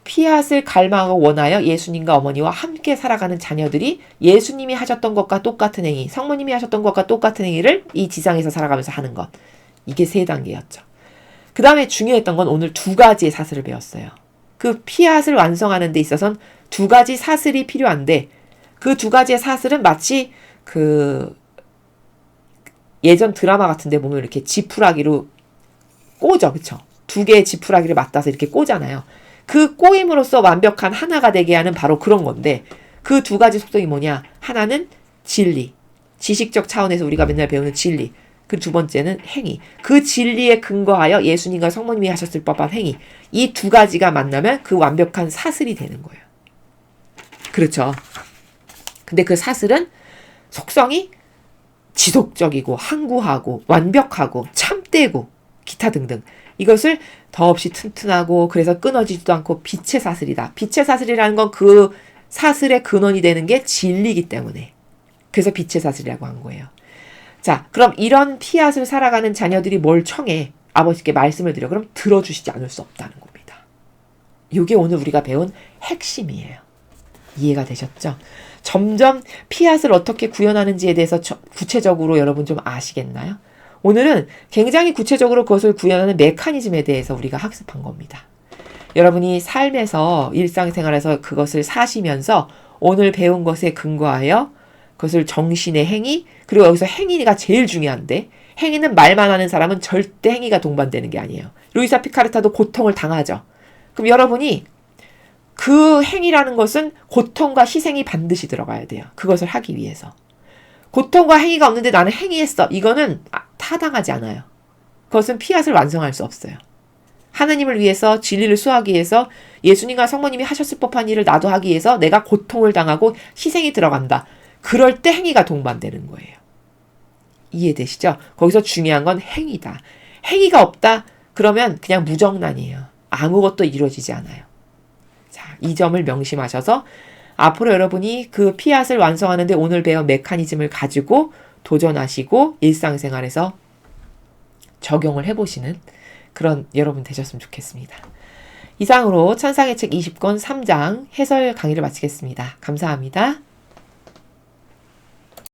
Speaker 2: 피앗을 갈망하고 원하여 예수님과 어머니와 함께 살아가는 자녀들이 예수님이 하셨던 것과 똑같은 행위, 성모님이 하셨던 것과 똑같은 행위를 이 지상에서 살아가면서 하는 것. 이게 3단계였죠. 그 다음에 중요했던 건 오늘 2가지의 사슬을 배웠어요. 그 피앗을 완성하는 데 있어서는 2가지 사슬이 필요한데 그 2가지의 사슬은 마치 예전 드라마 같은데 보면 이렇게 지푸라기로 꽂아, 그쵸? 2개의 지푸라기를 맞닿아서 이렇게 꽂잖아요. 그 꼬임으로써 완벽한 하나가 되게 하는 바로 그런 건데 그 2가지 속성이 뭐냐? 하나는 진리, 지식적 차원에서 우리가 맨날 배우는 진리. 그 2번째는 행위. 그 진리에 근거하여 예수님과 성모님이 하셨을 법한 행위. 이 2가지가 만나면 그 완벽한 사슬이 되는 거예요. 그렇죠. 근데 그 사슬은 속성이 지속적이고 항구하고 완벽하고 참되고 기타 등등. 이것을 더없이 튼튼하고 그래서 끊어지지도 않고 빛의 사슬이다. 빛의 사슬이라는 건 그 사슬의 근원이 되는 게 진리이기 때문에. 그래서 빛의 사슬이라고 한 거예요. 자, 그럼 이런 피앗을 살아가는 자녀들이 뭘 청해? 아버지께 말씀을 드려. 그럼 들어주시지 않을 수 없다는 겁니다. 이게 오늘 우리가 배운 핵심이에요. 이해가 되셨죠? 점점 피앗을 어떻게 구현하는지에 대해서 구체적으로 여러분 좀 아시겠나요? 오늘은 굉장히 구체적으로 그것을 구현하는 메커니즘에 대해서 우리가 학습한 겁니다. 여러분이 삶에서 일상생활에서 그것을 사시면서 오늘 배운 것에 근거하여 그것을 정신의 행위, 그리고 여기서 행위가 제일 중요한데 행위는 말만 하는 사람은 절대 행위가 동반되는 게 아니에요. 루이사 피카레타도 고통을 당하죠. 그럼 여러분이 그 행위라는 것은 고통과 희생이 반드시 들어가야 돼요. 그것을 하기 위해서. 고통과 행위가 없는데 나는 행위했어. 이거는 타당하지 않아요. 그것은 피앗을 완성할 수 없어요. 하나님을 위해서 진리를 수호하기 위해서 예수님과 성모님이 하셨을 법한 일을 나도 하기 위해서 내가 고통을 당하고 희생이 들어간다. 그럴 때 행위가 동반되는 거예요. 이해되시죠? 거기서 중요한 건 행위다. 행위가 없다? 그러면 그냥 무정란이에요. 아무것도 이루어지지 않아요. 자, 이 점을 명심하셔서 앞으로 여러분이 그 피앗을 완성하는데 오늘 배운 메커니즘을 가지고 도전하시고 일상생활에서 적용을 해보시는 그런 여러분 되셨으면 좋겠습니다. 이상으로 천상의 책 20권 3장 해설 강의를 마치겠습니다. 감사합니다.